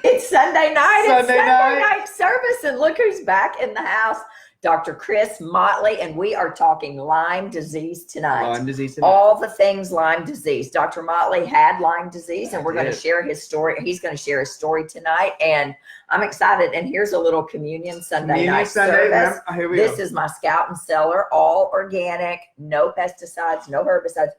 It's Sunday night. It's Sunday night service, and look who's back in the house. Dr. Chris Motley, and we are talking Lyme disease tonight. Lyme disease tonight. All the things Lyme disease. Dr. Motley had Lyme disease, and we're going to share his story. He's going to share his story tonight, and I'm excited. And here's a little communion Sunday night service. This is my Scout and Cellar, all organic, no pesticides, no herbicides.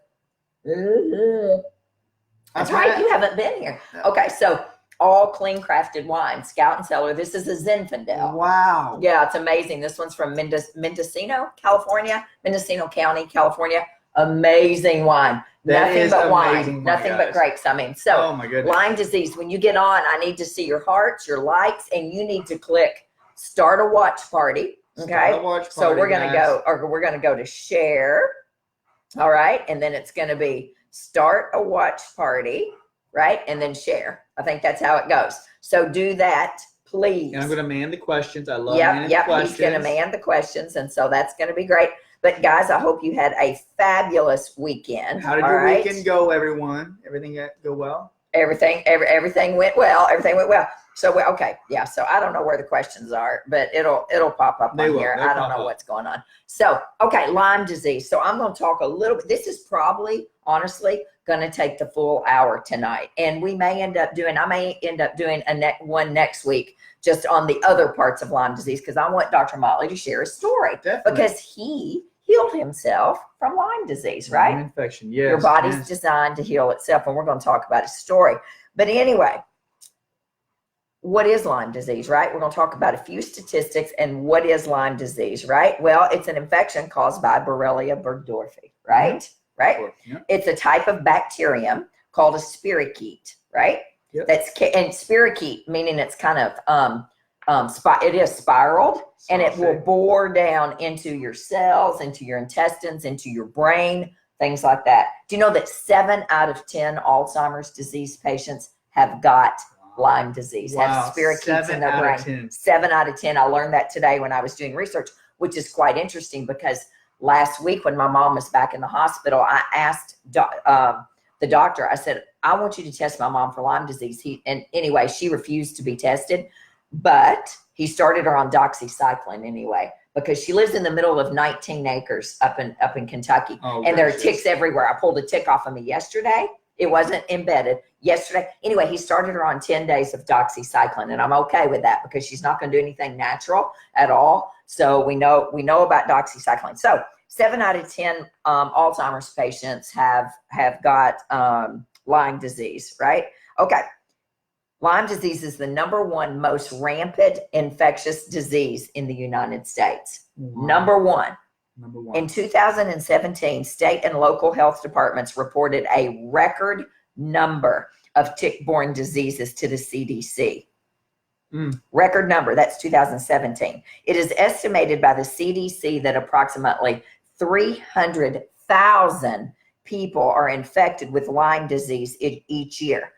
That's right. You haven't been here. Okay, so all clean crafted wine, Scout and Cellar. This is a Zinfandel. Wow. Yeah, it's amazing. This one's from Mendocino, California, Mendocino County, California. Amazing wine. Nothing but wine. Nothing but grapes. I mean, so oh my goodness. Lyme disease. When you get on, I need to see your hearts, your likes, and you need to click start a watch party. Okay. So we're gonna go, or we're gonna go to share. All right, and then it's gonna be start a watch party. Right? And then share. I think that's how it goes. So do that, please. And I'm going to man the questions. I love manning the questions. He's going to man the questions. And so that's going to be great. But guys, I hope you had a fabulous weekend. How did your weekend go, everyone? Everything go well? Everything went well. Everything went well. So, okay. Yeah. So I don't know where the questions are, but it'll pop up on here. I don't know what's going on. So, okay. Lyme disease. So I'm going to talk a little bit. This is probably, honestly, going to take the full hour tonight. And I may end up doing one next week just on the other parts of Lyme disease, because I want Dr. Motley to share his story. Definitely. Because he healed himself from Lyme disease, right? Lyme infection, yes. Your body's designed to heal itself, and we're going to talk about his story. But anyway, what is Lyme disease, right? We're going to talk about a few statistics and what is Lyme disease, right? Well, it's an infection caused by Borrelia burgdorferi, right? Mm-hmm. Right? Yeah. It's a type of bacterium called a spirochete, right? Yep. And spirochete, meaning it's kind of, it is spiraled, and it will bore down into your cells, into your intestines, into your brain, things like that. Do you know that 7 out of 10 Alzheimer's disease patients have got Lyme disease, have spirochetes in their brain? 7 out of 10. I learned that today when I was doing research, which is quite interesting, because last week when my mom was back in the hospital, I asked the doctor, I said, I want you to test my mom for Lyme disease. And anyway, she refused to be tested, but he started her on doxycycline anyway, because she lives in the middle of 19 acres up in Kentucky. And there are ticks everywhere. I pulled a tick off of me yesterday. It wasn't embedded yesterday. Anyway, he started her on 10 days of doxycycline, and I'm okay with that because she's not going to do anything natural at all. So we know about doxycycline. So 7 out of 10 Alzheimer's patients have got Lyme disease, right? Okay. Lyme disease is the #1 most rampant infectious disease in the United States. Wow. Number one. In 2017, state and local health departments reported a record number of tick-borne diseases to the CDC. Record number, that's 2017. It is estimated by the CDC that approximately 300,000 people are infected with Lyme disease each year.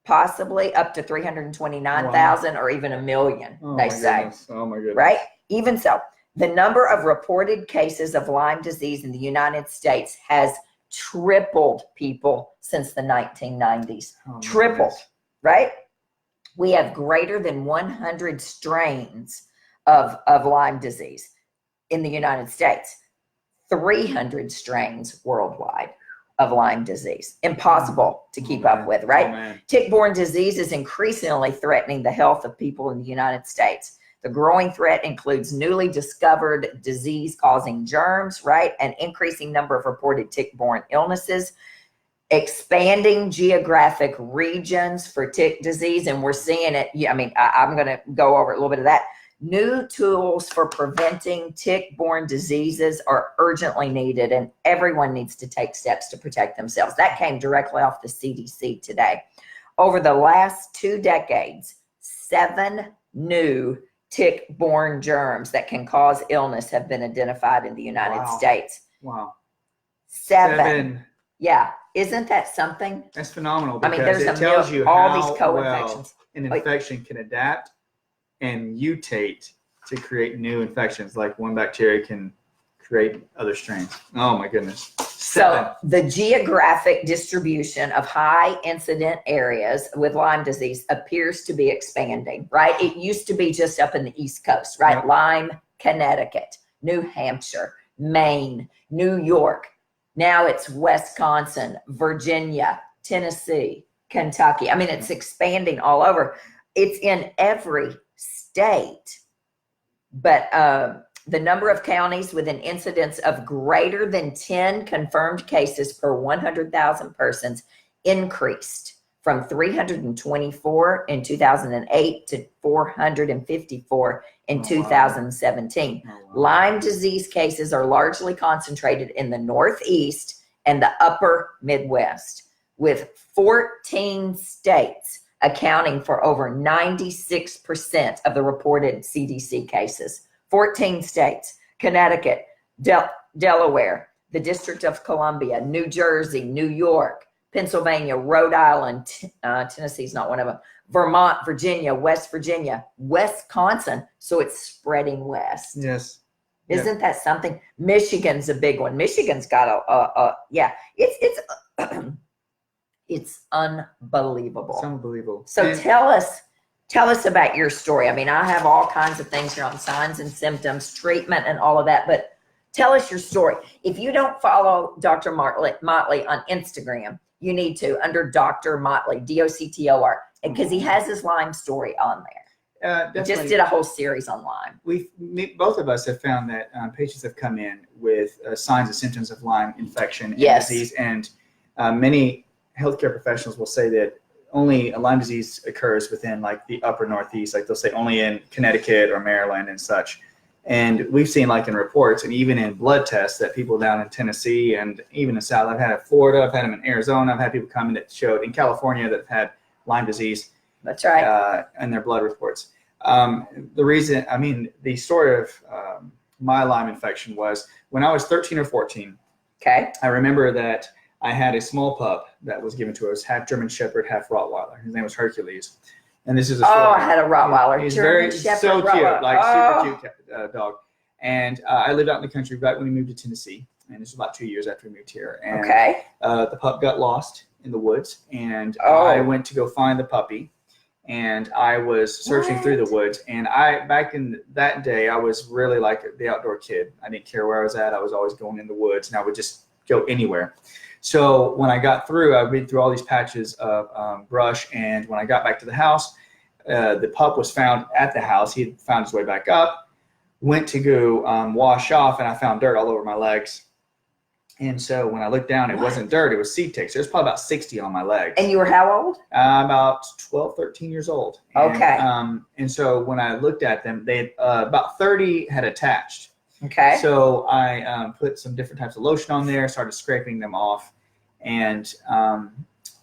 Possibly up to 329,000 or even 1 million, they say. Goodness. Oh my goodness. Right? Even so, the number of reported cases of Lyme disease in the United States has tripled, people, since the 1990s. Tripled, goodness. Right? We have greater than 100 strains of Lyme disease in the United States, 300 strains worldwide of Lyme disease. Impossible to keep up with, right? Tick-borne disease is increasingly threatening the health of people in the United States. The growing threat includes newly discovered disease-causing germs, right? An increasing number of reported tick-borne illnesses, expanding geographic regions for tick disease, and we're seeing it. I mean, I'm going to go over a little bit of that. New tools for preventing tick-borne diseases are urgently needed, and everyone needs to take steps to protect themselves. That came directly off the CDC today. Over the last 2 decades, 7 new tick-borne germs that can cause illness have been identified in the United States. Wow. 7. Yeah. Isn't that something? That's phenomenal, because there's it tells you all how these co-infections. Well an infection can adapt and mutate to create new infections, like one bacteria can create other strains. Oh my goodness. So the geographic distribution of high incident areas with Lyme disease appears to be expanding, right? It used to be just up in the East Coast, right? Yep. Lyme, Connecticut, New Hampshire, Maine, New York. Now it's Wisconsin, Virginia, Tennessee, Kentucky. I mean, it's expanding all over. It's in every state. But the number of counties with an incidence of greater than 10 confirmed cases per 100,000 persons increased from 324 in 2008 to 454 in 2017. Oh, wow. Lyme disease cases are largely concentrated in the Northeast and the upper Midwest, with 14 states accounting for over 96% of the reported CDC cases. 14 states: Connecticut, Delaware, the District of Columbia, New Jersey, New York, Pennsylvania, Rhode Island, Tennessee's not one of them, Vermont, Virginia, West Virginia, Wisconsin. So it's spreading west. Yes. Isn't that something? Michigan's a big one. Michigan's got it's unbelievable. It's unbelievable. So tell us about your story. I mean, I have all kinds of things here on signs and symptoms, treatment, and all of that, but tell us your story. If you don't follow Dr. Motley on Instagram, you need to, under Dr. Motley, DOCTOR, because he has his Lyme story on there. He just did a whole series on Lyme. Both of us have found that patients have come in with signs and symptoms of Lyme infection and disease, and many healthcare professionals will say that only Lyme disease occurs within like the upper Northeast, like they'll say only in Connecticut or Maryland and such. And we've seen like in reports and even in blood tests that people down in Tennessee and even in South, I've had in Florida, I've had them in Arizona, I've had people come in that showed in California that have had Lyme disease. That's right. In their blood reports. The story of my Lyme infection was when I was 13 or 14. Okay. I remember that I had a small pup that was given to us, half German Shepherd, half Rottweiler. His name was Hercules. And this is a story. Oh, I had a Rottweiler. He's German very, Shepherd, so cute, Rottweiler. super cute dog. And I lived out in the country right when we moved to Tennessee. And this was about 2 years after we moved here. And the pup got lost in the woods. And I went to go find the puppy. And I was searching through the woods. And back in that day, I was really like the outdoor kid. I didn't care where I was at. I was always going in the woods. And I would just go anywhere. So when I got through, I read through all these patches of brush. And when I got back to the house, the pup was found at the house. He had found his way back up, went to go wash off, and I found dirt all over my legs. And so when I looked down, it wasn't dirt, it was seed ticks. There's probably about 60 on my legs. And you were how old? About 12, 13 years old. And, okay. And so when I looked at them, they had, about 30 had attached. Okay. So I put some different types of lotion on there, started scraping them off. And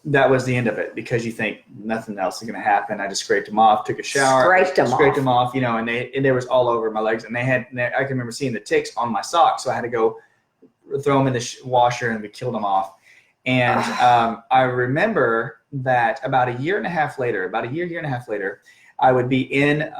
that was the end of it, because you think nothing else is going to happen. I just scraped them off, took a shower, scraped them off, and they was all over my legs. And I can remember seeing the ticks on my socks. So I had to go throw them in the washer and we killed them off. And I remember that about a year and a half later, I would be in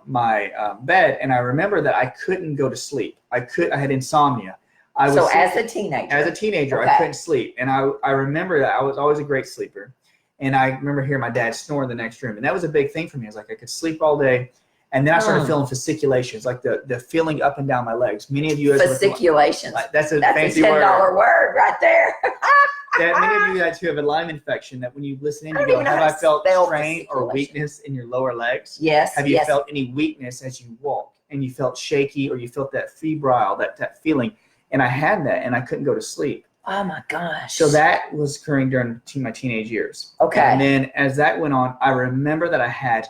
my bed, and I remember that I couldn't go to sleep. I had insomnia. As a teenager, I couldn't sleep. And I remember that I was always a great sleeper. And I remember hearing my dad snore in the next room. And that was a big thing for me. I was like, I could sleep all day. And then I started feeling fasciculations, like the feeling up and down my legs. Many of you fasciculations. That's a fancy $10 word right there. Many of you guys who have a Lyme infection, that when you listen in, you go, have I felt strain or weakness in your lower legs? Yes. Have you felt any weakness as you walk? And you felt shaky, or you felt that febrile, that feeling? And I had that, and I couldn't go to sleep. Oh my gosh. So that was occurring during my teenage years. Okay. And then as that went on, I remember that I had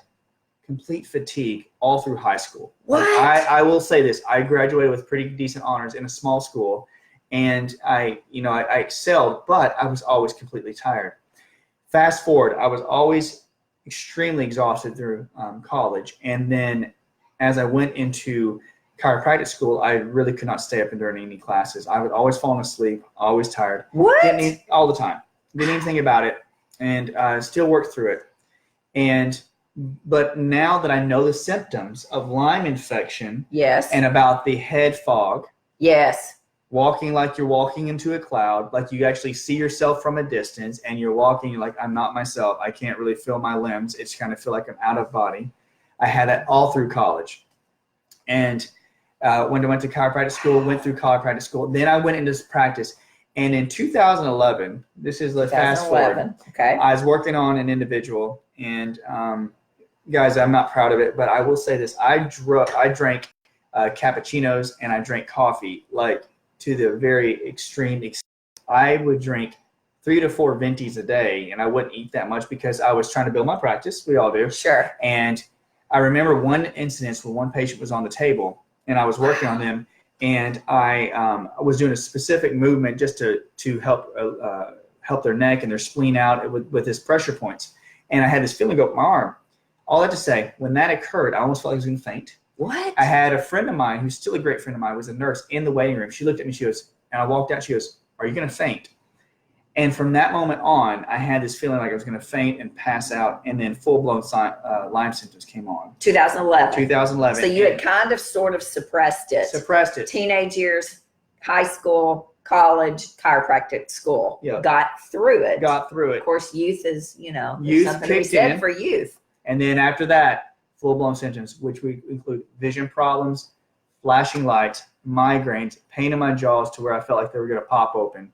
complete fatigue all through high school. What? I will say this. I graduated with pretty decent honors in a small school, and I excelled, but I was always completely tired. Fast forward, I was always extremely exhausted through college. And then as I went into chiropractic school, I really could not stay up and during any classes. I would always fall asleep, always tired. What? All the time. Didn't even think about it, and still worked through it. But now that I know the symptoms of Lyme infection, yes, and about the head fog, yes, walking like you're walking into a cloud, like you actually see yourself from a distance, and you're walking like, I'm not myself. I can't really feel my limbs. It's kind of feel like I'm out of body. I had that all through college. And when I went to chiropractic school, went through chiropractic school, then I went into practice. And in 2011, this is the fast forward. Okay. I was working on an individual, and guys, I'm not proud of it, but I will say this: I drank cappuccinos and I drank coffee like to the very extreme extent. I would drink 3 to 4 ventis a day, and I wouldn't eat that much because I was trying to build my practice. We all do. Sure. And I remember one incident where one patient was on the table, and I was working on them, and I was doing a specific movement just to help their neck and their spleen out with his pressure points. And I had this feeling go up my arm. All that to say, when that occurred, I almost felt like I was going to faint. What? I had a friend of mine who's still a great friend of mine, was a nurse in the waiting room. She looked at me, she goes, and I walked out, she goes, "Are you going to faint?" And from that moment on, I had this feeling like I was going to faint and pass out, and then full-blown Lyme symptoms came on. 2011. 2011. So you had kind of sort of suppressed it. Suppressed it. Teenage years, high school, college, chiropractic school. Yeah. Got through it. Got through it. Of course, youth is, Youth something to be kicked said in. for youth. And then after that, full-blown symptoms, which we include vision problems, flashing lights, migraines, pain in my jaws to where I felt like they were going to pop open,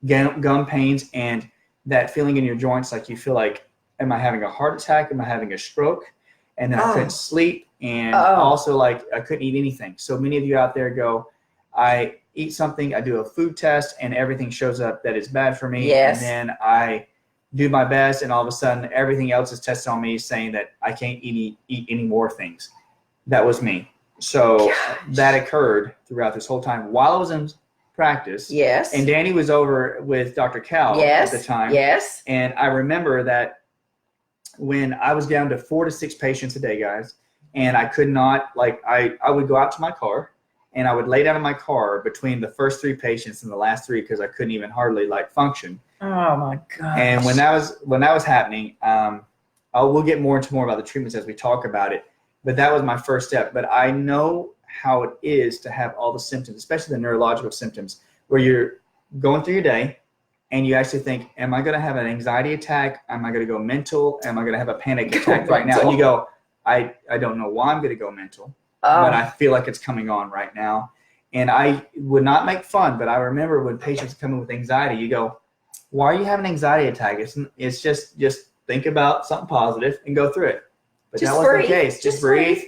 gum pains, and that feeling in your joints like you feel like, am I having a heart attack? Am I having a stroke? And then I couldn't sleep, and also like I couldn't eat anything. So many of you out there go, I eat something, I do a food test, and everything shows up that is bad for me. Yes. And then I do my best, and all of a sudden everything else is tested on me saying that I can't eat any more things. That was me. So that occurred throughout this whole time while I was in practice. Yes. And Dani was over with Dr. Cal at the time. Yes. And I remember that when I was down to 4 to 6 patients a day, guys, and I could not, I would go out to my car, and I would lay down in my car between the first 3 patients and the last 3 because I couldn't even hardly function. Oh my gosh. And when that was happening, we'll get more about the treatments as we talk about it. But that was my first step. But I know how it is to have all the symptoms, especially the neurological symptoms, where you're going through your day and you actually think, am I going to have an anxiety attack? Am I going to go mental? Am I going to have a panic attack right now? And you go, I don't know why I'm going to go mental, but I feel like it's coming on right now. And I would not make fun, but I remember when patients come in with anxiety, you go, why are you having an anxiety attack? It's just think about something positive and go through it. But that wasn't the case. Just breathe.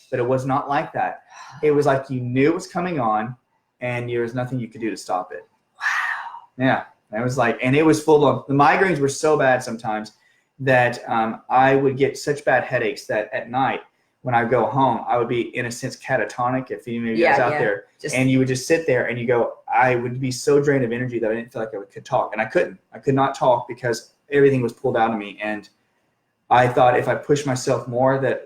But it was not like that. It was like you knew it was coming on, and there was nothing you could do to stop it. Wow. Yeah. It was and it was full on. The migraines were so bad sometimes that I would get such bad headaches that at night when I go home, I would be, in a sense, catatonic, if any of you guys out there. And you would just sit there and you go, I would be so drained of energy that I didn't feel like I could talk. And I couldn't. I could not talk because everything was pulled out of me. And I thought if I pushed myself more that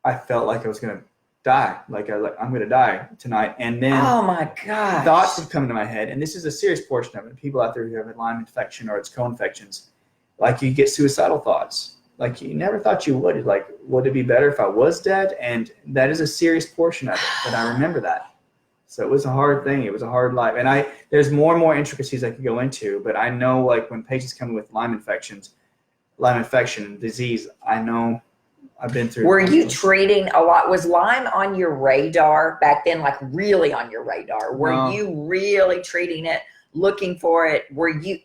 I felt like I was going to die. I'm going to die tonight. And then oh my God, thoughts would come into my head. And this is a serious portion of it. People out there who have a Lyme infection or it's co-infections, you get suicidal thoughts. You never thought you would. Would it be better if I was dead? And that is a serious portion of it. But I remember that. So it was a hard thing. It was a hard life. And there's more and more intricacies I could go into. But I know when patients come in with Lyme infection disease, I know I've been through. Were you treating a lot? Was Lyme on your radar back then, really on your radar? Were you really treating it, looking for it?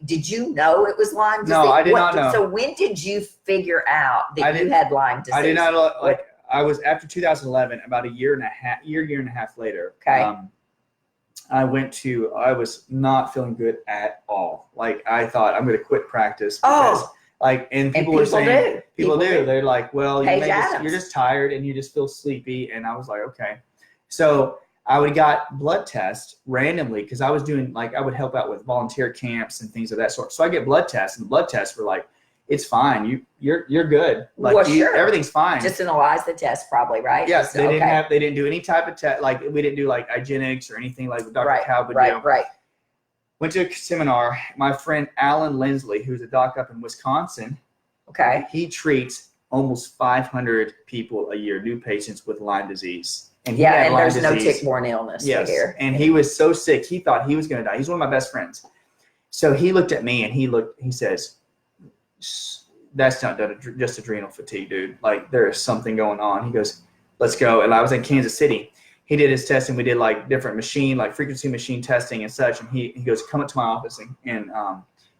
Did you know it was Lyme disease? No, I did not know. So when did you figure out that you had Lyme disease? I did not know. I was after 2011, about a year and a half later. Okay. I was not feeling good at all. I thought I'm going to quit practice because and people were saying, people do. They're like, well, you're just tired and you just feel sleepy. And I was like, okay. So I would got blood tests randomly because I was doing I would help out with volunteer camps and things of that sort. So I get blood tests, and the blood tests were it's fine. You're good. Sure. Everything's fine. Just an ELISA test, probably, right? Yes, they didn't do any type of test. We didn't do IGenics or anything like Dr. Cal would do. Right. Went to a seminar. My friend Alan Lindsley, who's a doc up in Wisconsin. Okay. He treats almost 500 people a year, new patients with Lyme disease. And and there's no tick-borne illness here. And he was so sick, he thought he was going to die. He's one of my best friends. So he looked at me and he says, that's not just adrenal fatigue, dude. Like, there is something going on. He goes, let's go. And I was in Kansas City. He did his testing. We did like different machine, like frequency machine testing and such. And he goes, come up to my office in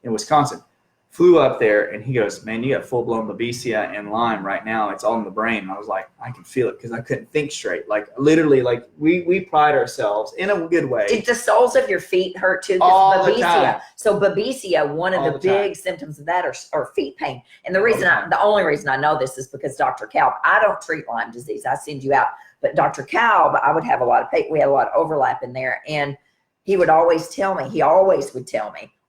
Wisconsin. Flew up there and he goes, man, you got full-blown babesia and Lyme right now. It's all in the brain. And I was like, I can feel it because I couldn't think straight. Like, literally, like we pride ourselves in a good way. Did the soles of your feet hurt too? All the time. So babesia, one of the big symptoms of that are feet pain. And the only reason I know this is because Dr. Kalb, I don't treat Lyme disease. I send you out. But Dr. Kalb, I would have we had a lot of overlap in there. And he would always tell me,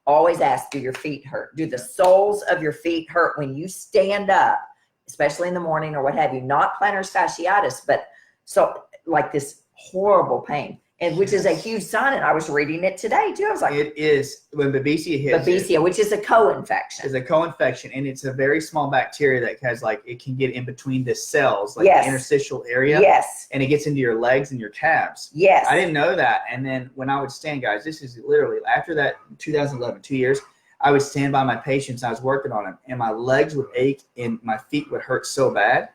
always ask, do your feet hurt? Do the soles of your feet hurt when you stand up, especially in the morning or what have you? Not plantar fasciitis, but so like this horrible pain, and which is a huge sign. And I was reading it today too. I was like, it is when babesia hits. Babesia, which is a co-infection. It's a co-infection, and it's a very small bacteria that has it can get in between the cells, like the interstitial area. Yes. And it gets into your legs and your calves. Yes. I didn't know that. And then when I would stand, guys, this is literally after that 2011, 2 years, I would stand by my patients. I was working on them, and my legs would ache and my feet would hurt so bad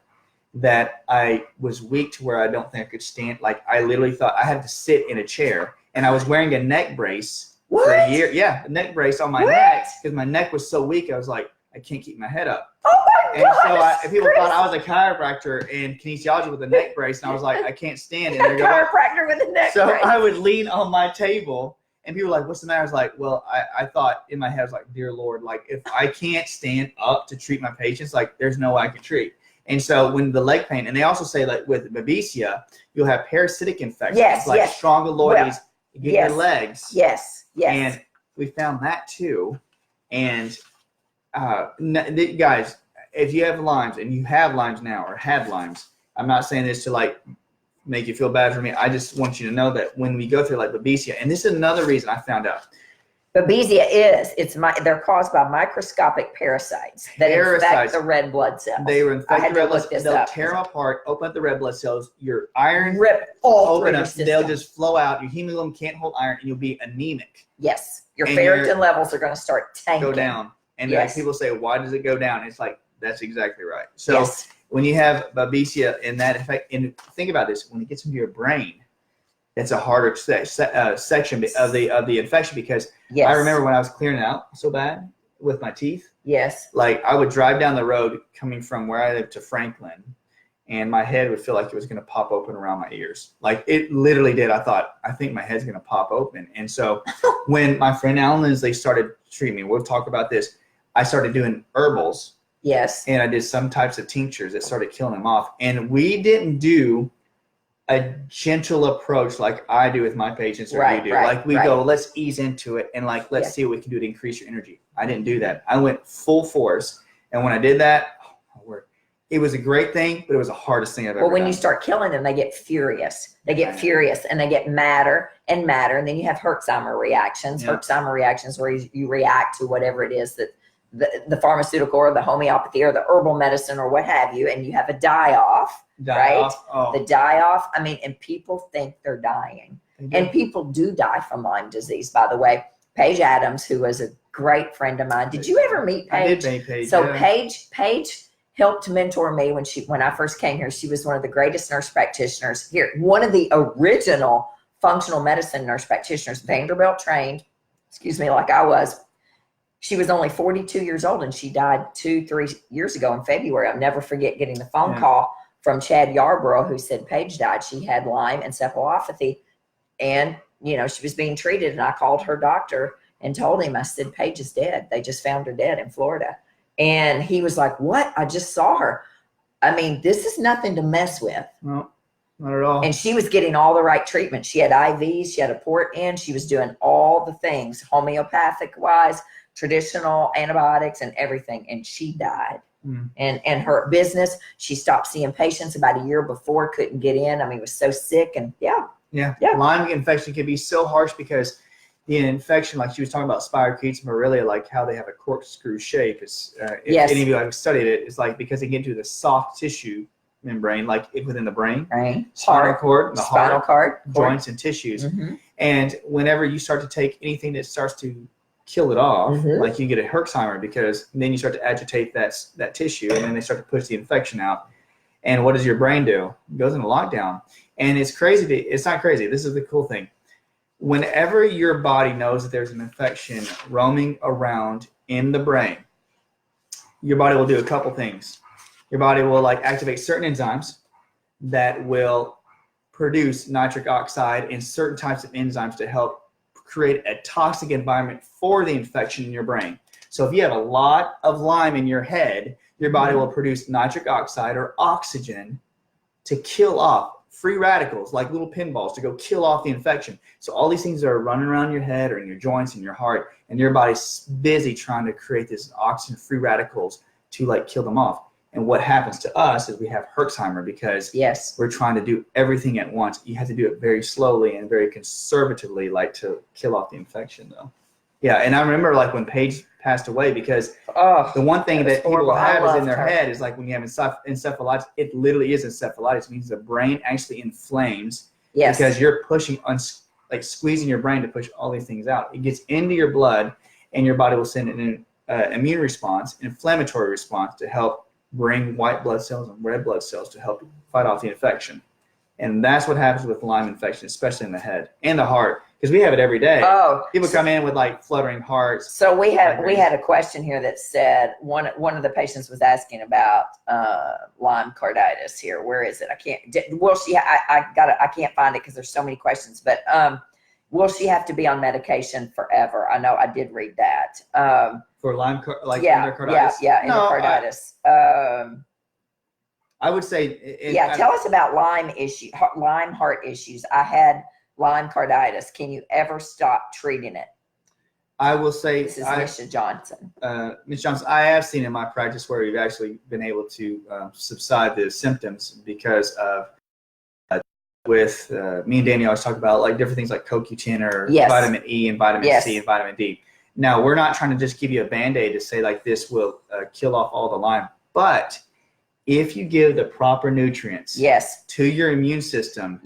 that I was weak to where I don't think I could stand. Like, I literally thought I had to sit in a chair, and I was wearing a neck brace for a year. Yeah, a neck brace on my neck because my neck was so weak. I was like, I can't keep my head up. Oh my gosh, and so people thought I was a chiropractor in kinesiology with a neck brace, and I was like, I can't stand it. A chiropractor with a neck brace. So I would lean on my table, and people were like, what's the matter? I was like, well, I thought in my head, I was like, dear Lord, like, if I can't stand up to treat my patients, like, there's no way I can treat. And so when the leg pain, and they also say that with babesia, you'll have parasitic infections, like strongyloides, get your legs. Yes. And we found that too. And guys, if you have Lymes, and you have Lymes now or had Lymes, I'm not saying this to like make you feel bad for me. I just want you to know that when we go through like babesia, and this is another reason I found out. Babesia they're caused by microscopic parasites that infect the red blood cells. They will infect the red blood cells. They'll tear them apart, open up the red blood cells. Your iron rip all through your system. They'll just flow out. Your hemoglobin can't hold iron, and you'll be anemic. Yes, your ferritin levels are going to start tanking. Go down. And like people say, why does it go down? It's like, that's exactly right. So when you have babesia and that effect, and think about this, when it gets into your brain, it's a harder section of the infection because I remember when I was clearing it out so bad with my teeth. Yes. Like, I would drive down the road coming from where I live to Franklin, and my head would feel like it was going to pop open around my ears. Like, it literally did. I thought, I think my head's going to pop open. And so when my friend Alan Lindsley started treating me, we'll talk about this, I started doing herbals. Yes. And I did some types of tinctures that started killing them off. And we didn't do a gentle approach like I do with my patients or you do. Like, we go, let's ease into it and like, let's see what we can do to increase your energy. I didn't do that. I went full force. And when I did that, it was a great thing, but it was the hardest thing I've ever done. Well, when you start killing them, they get furious. They get furious, and they get madder and madder. And then you have Herxheimer reactions. Herxheimer reactions where you react to whatever it is that the pharmaceutical or the homeopathy or the herbal medicine or what have you, and you have a die-off, right? Oh. The die-off, I mean, and people think they're dying. And people do die from Lyme disease, by the way. Paige Adams, who was a great friend of mine. Did you ever meet Paige? I did meet Paige. So Paige helped mentor me when I first came here. She was one of the greatest nurse practitioners here. One of the original functional medicine nurse practitioners, Vanderbilt trained, like I was. She was only 42 years old, and she died 2-3 years ago in February. I'll never forget getting the phone call from Chad Yarborough, who said Paige died. She had Lyme encephalopathy, and she was being treated. And I called her doctor and told him, I said, Paige is dead. They just found her dead in Florida. And he was like, what? I just saw her. I mean, this is nothing to mess with. No, not at all. And she was getting all the right treatment. She had IVs. She had a port in. She was doing all the things, homeopathic wise, traditional antibiotics and everything. And she died. And her business, she stopped seeing patients about a year before, couldn't get in. I mean, was so sick. And Lyme infection can be so harsh because the infection, like she was talking about spirochetes and borrelia, like how they have a corkscrew shape. It's if Yes. any of you have studied it, it's like because they get into the soft tissue membrane, like within the brain, Right. spinal cord, the Spinal heart, cord. joints, and tissues. Mm-hmm. And whenever you start to take anything that starts to kill it off, Mhm. like you get a Herxheimer, because then you start to agitate that tissue, and then they start to push the infection out. And what does your brain do? It goes into lockdown. And it's crazy. It's not crazy. This is the cool thing. Whenever your body knows that there's an infection roaming around in the brain, your body will do a couple things. Your body will like activate certain enzymes that will produce nitric oxide and certain types of enzymes to help create a toxic environment for the infection in your brain. So if you have a lot of Lyme in your head, your body will produce nitric oxide or oxygen to kill off free radicals, like little pinballs, to go kill off the infection. So all these things are running around your head or in your joints and your heart, and your body's busy trying to create this oxygen free radicals to like kill them off. And what happens to us is we have Herxheimer, because Yes. we're trying to do everything at once. You have to do it very slowly and very conservatively, like to kill off the infection, though. Yeah, and I remember like when Paige passed away, because the one thing that people have is in their head is like when you have encephalitis, it literally is encephalitis. It means the brain actually inflames. Yes. Because you're pushing on, like squeezing your brain to push all these things out. It gets into your blood, and your body will send an immune response, inflammatory response, to help bring white blood cells and red blood cells to help fight off the infection. And that's what happens with Lyme infection, especially in the head and the heart, because we have it every day. Oh, People come in with like fluttering hearts. so we had a question here that said one of the patients was asking about Lyme Carditis here. Where is it? I can't. Will she? I can't find it because there's so many questions. But will she have to be on medication forever? I know I did read that. For Lyme, like endocarditis? Yeah, endocarditis. I would say. Tell us about Lyme heart issues. I had Lyme carditis. Can you ever stop treating it? I will say. This is Ms. Johnson. Ms. Johnson, I have seen in my practice where we've actually been able to subside the symptoms because of. With me and Dani always talk about like different things like CoQ10 or vitamin E and vitamin C and vitamin D. Now, we're not trying to just give you a Band-Aid to say like this will kill off all the Lyme, but if you give the proper nutrients to your immune system,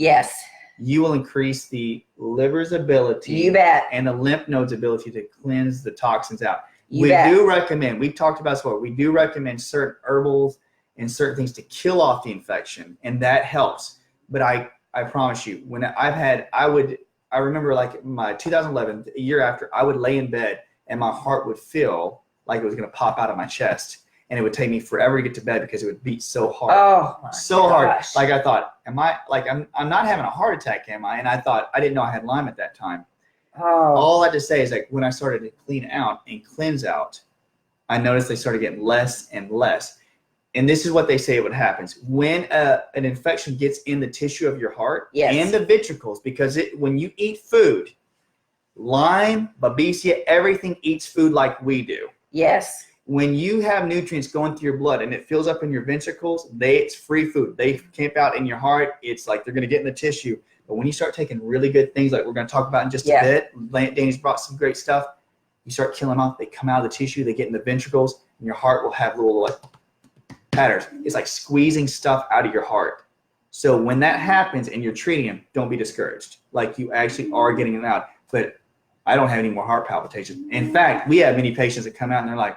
you will increase the liver's ability and the lymph nodes' ability to cleanse the toxins out. We do recommend, we've talked about this before, we do recommend certain herbals and certain things to kill off the infection, and that helps. But I promise you, when I remember like my 2011, a year after, I would lay in bed and my heart would feel like it was going to pop out of my chest, and it would take me forever to get to bed because it would beat so hard. Hard. Like I thought, I'm not having a heart attack, am I? And I thought, I didn't know I had Lyme at that time. All I had to say is like when I started to clean out and cleanse out, I noticed they started getting less and less. And this is what they say what happens when an infection gets in the tissue of your heart and the ventricles, because when you eat food, Lyme, Babesia, everything eats food like we do. Yes. When you have nutrients going through your blood and it fills up in your ventricles, it's free food. They camp out in your heart. It's like they're going to get in the tissue. But when you start taking really good things like we're going to talk about in just a bit, Dani's brought some great stuff. You start killing off, they come out of the tissue, they get in the ventricles, and your heart will have little like patterns. It's like squeezing stuff out of your heart. So when that happens and you're treating them, don't be discouraged. Like you actually are getting them out. But I don't have any more heart palpitations. In fact, we have many patients that come out and they're like,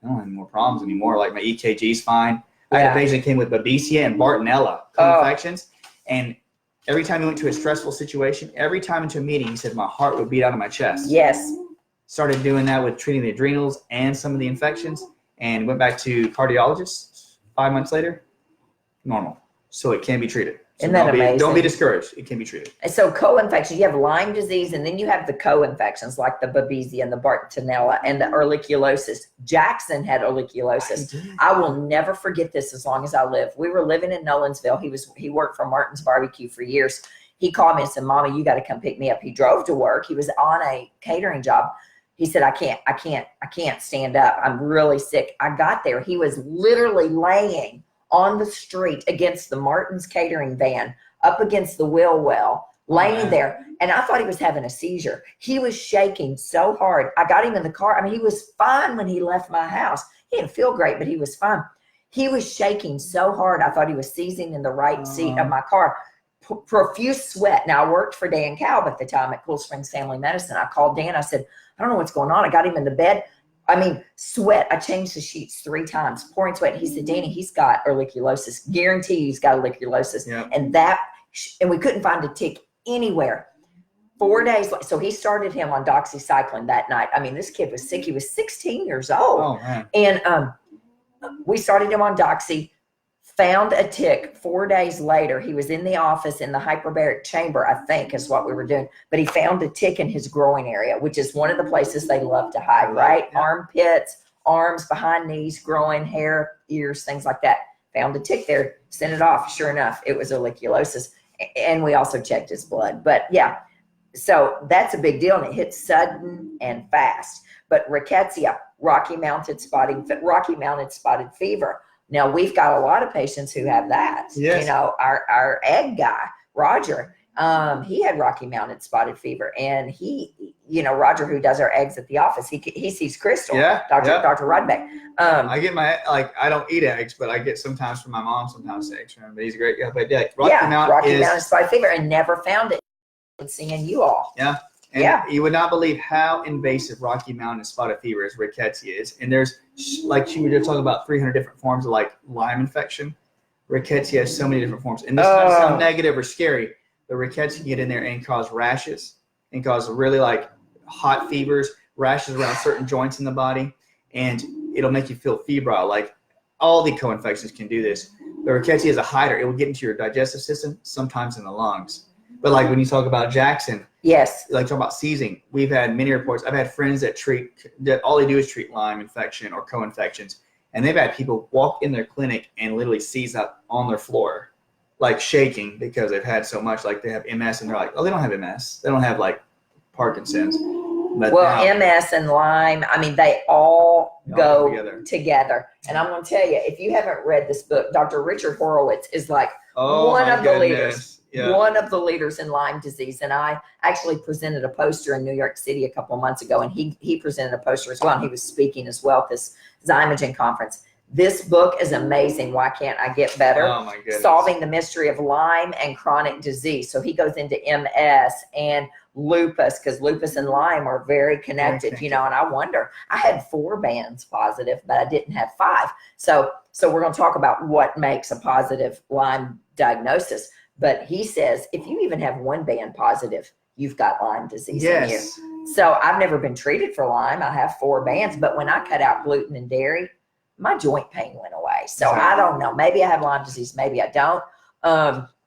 I don't have any more problems anymore. Like my EKG is fine. I had a patient that came with Babesia and Bartonella co-infections. And every time he went to a stressful situation, every time into a meeting, he said my heart would beat out of my chest. Yes. Started doing that with treating the adrenals and some of the infections, and went back to cardiologist 5 months later, normal. So it can be treated. So Isn't that amazing? Don't be discouraged. It can be treated. And so co-infections, you have Lyme disease, and then you have the co-infections like the Babesia and the Bartonella and the ehrlichiosis. Jackson had ehrlichiosis. I will never forget this as long as I live. We were living in Nolensville. He worked for Martin's Barbecue for years. He called me and said, Mama, you got to come pick me up. He drove to work. He was on a catering job. He said, I can't stand up. I'm really sick. I got there. He was literally laying on the street against the Martin's catering van, up against the wheel well, laying there. And I thought he was having a seizure. He was shaking so hard. I got him in the car. I mean, he was fine when he left my house. He didn't feel great, but he was fine. He was shaking so hard. I thought he was seizing in the right seat of my car. Profuse sweat. Now, I worked for Dan Calb at the time at Cool Springs Family Medicine. I called Dan. I said, I don't know what's going on. I got him in the bed. I mean, sweat. I changed the sheets 3 times, pouring sweat. He said, Dani, he's got ehrlichiosis. Guarantee he's got ehrlichiosis. Yep. And we couldn't find a tick anywhere. 4 days. So he started him on doxycycline that night. I mean, this kid was sick. He was 16 years old. Oh, man. And we started him on doxy, found a tick 4 days later. He was in the office in the hyperbaric chamber, I think is what we were doing. But he found a tick in his groin area, which is one of the places they love to hide, right? Yeah. Armpits, arms, behind knees, groin, hair, ears, things like that. Found a tick there, sent it off. Sure enough, it was ehrlichiosis. And we also checked his blood. But yeah, so that's a big deal. And it hits sudden and fast. But rickettsia, Rocky Mountain spotted fever. Now, we've got a lot of patients who have that. Yes. You know, our egg guy, Roger, he had Rocky Mountain spotted fever. And he, you know, Roger, who does our eggs at the office, he sees Crystal, Dr. Rodbeck. I get I don't eat eggs, but I get sometimes from my mom, sometimes eggs from him. But he's a great guy. But yeah, Rocky Mountain spotted fever, and never found it. Seeing you all. Yeah. And you would not believe how invasive Rocky Mountain spotted fever is, rickettsia is. And there's, like she was just talking about, 300 different forms of like Lyme infection. Rickettsia has so many different forms. And this doesn't sound negative or scary, but rickettsia can get in there and cause rashes and cause really like hot fevers, rashes around certain joints in the body. And it'll make you feel febrile. Like all the co-infections can do this. But rickettsia is a hider. It will get into your digestive system, sometimes in the lungs. But like when you talk about Jackson, yes, like talking about seizing, we've had many reports. I've had friends that all they do is treat Lyme infection or co-infections, and they've had people walk in their clinic and literally seize up on their floor, like shaking because they've had so much. Like they have MS, and they're like, oh, they don't have MS, they don't have like Parkinson's. But MS and Lyme, I mean, they all go together. And I'm going to tell you, if you haven't read this book, Dr. Richard Horowitz is like one of the leaders. Yeah. One of the leaders in Lyme disease. And I actually presented a poster in New York City a couple of months ago, and he presented a poster as well. And he was speaking as well at this Zymogen conference. This book is amazing. Why can't I get better? Oh my goodness. Solving the mystery of Lyme and chronic disease. So he goes into MS and lupus, because lupus and Lyme are very connected, you know, and I wonder, I had 4 bands positive, but I didn't have 5. So we're going to talk about what makes a positive Lyme diagnosis. But he says, if you even have 1 band positive, you've got Lyme disease in you. So I've never been treated for Lyme. I have 4 bands, but when I cut out gluten and dairy, my joint pain went away. So I don't know. Maybe I have Lyme disease. Maybe I don't.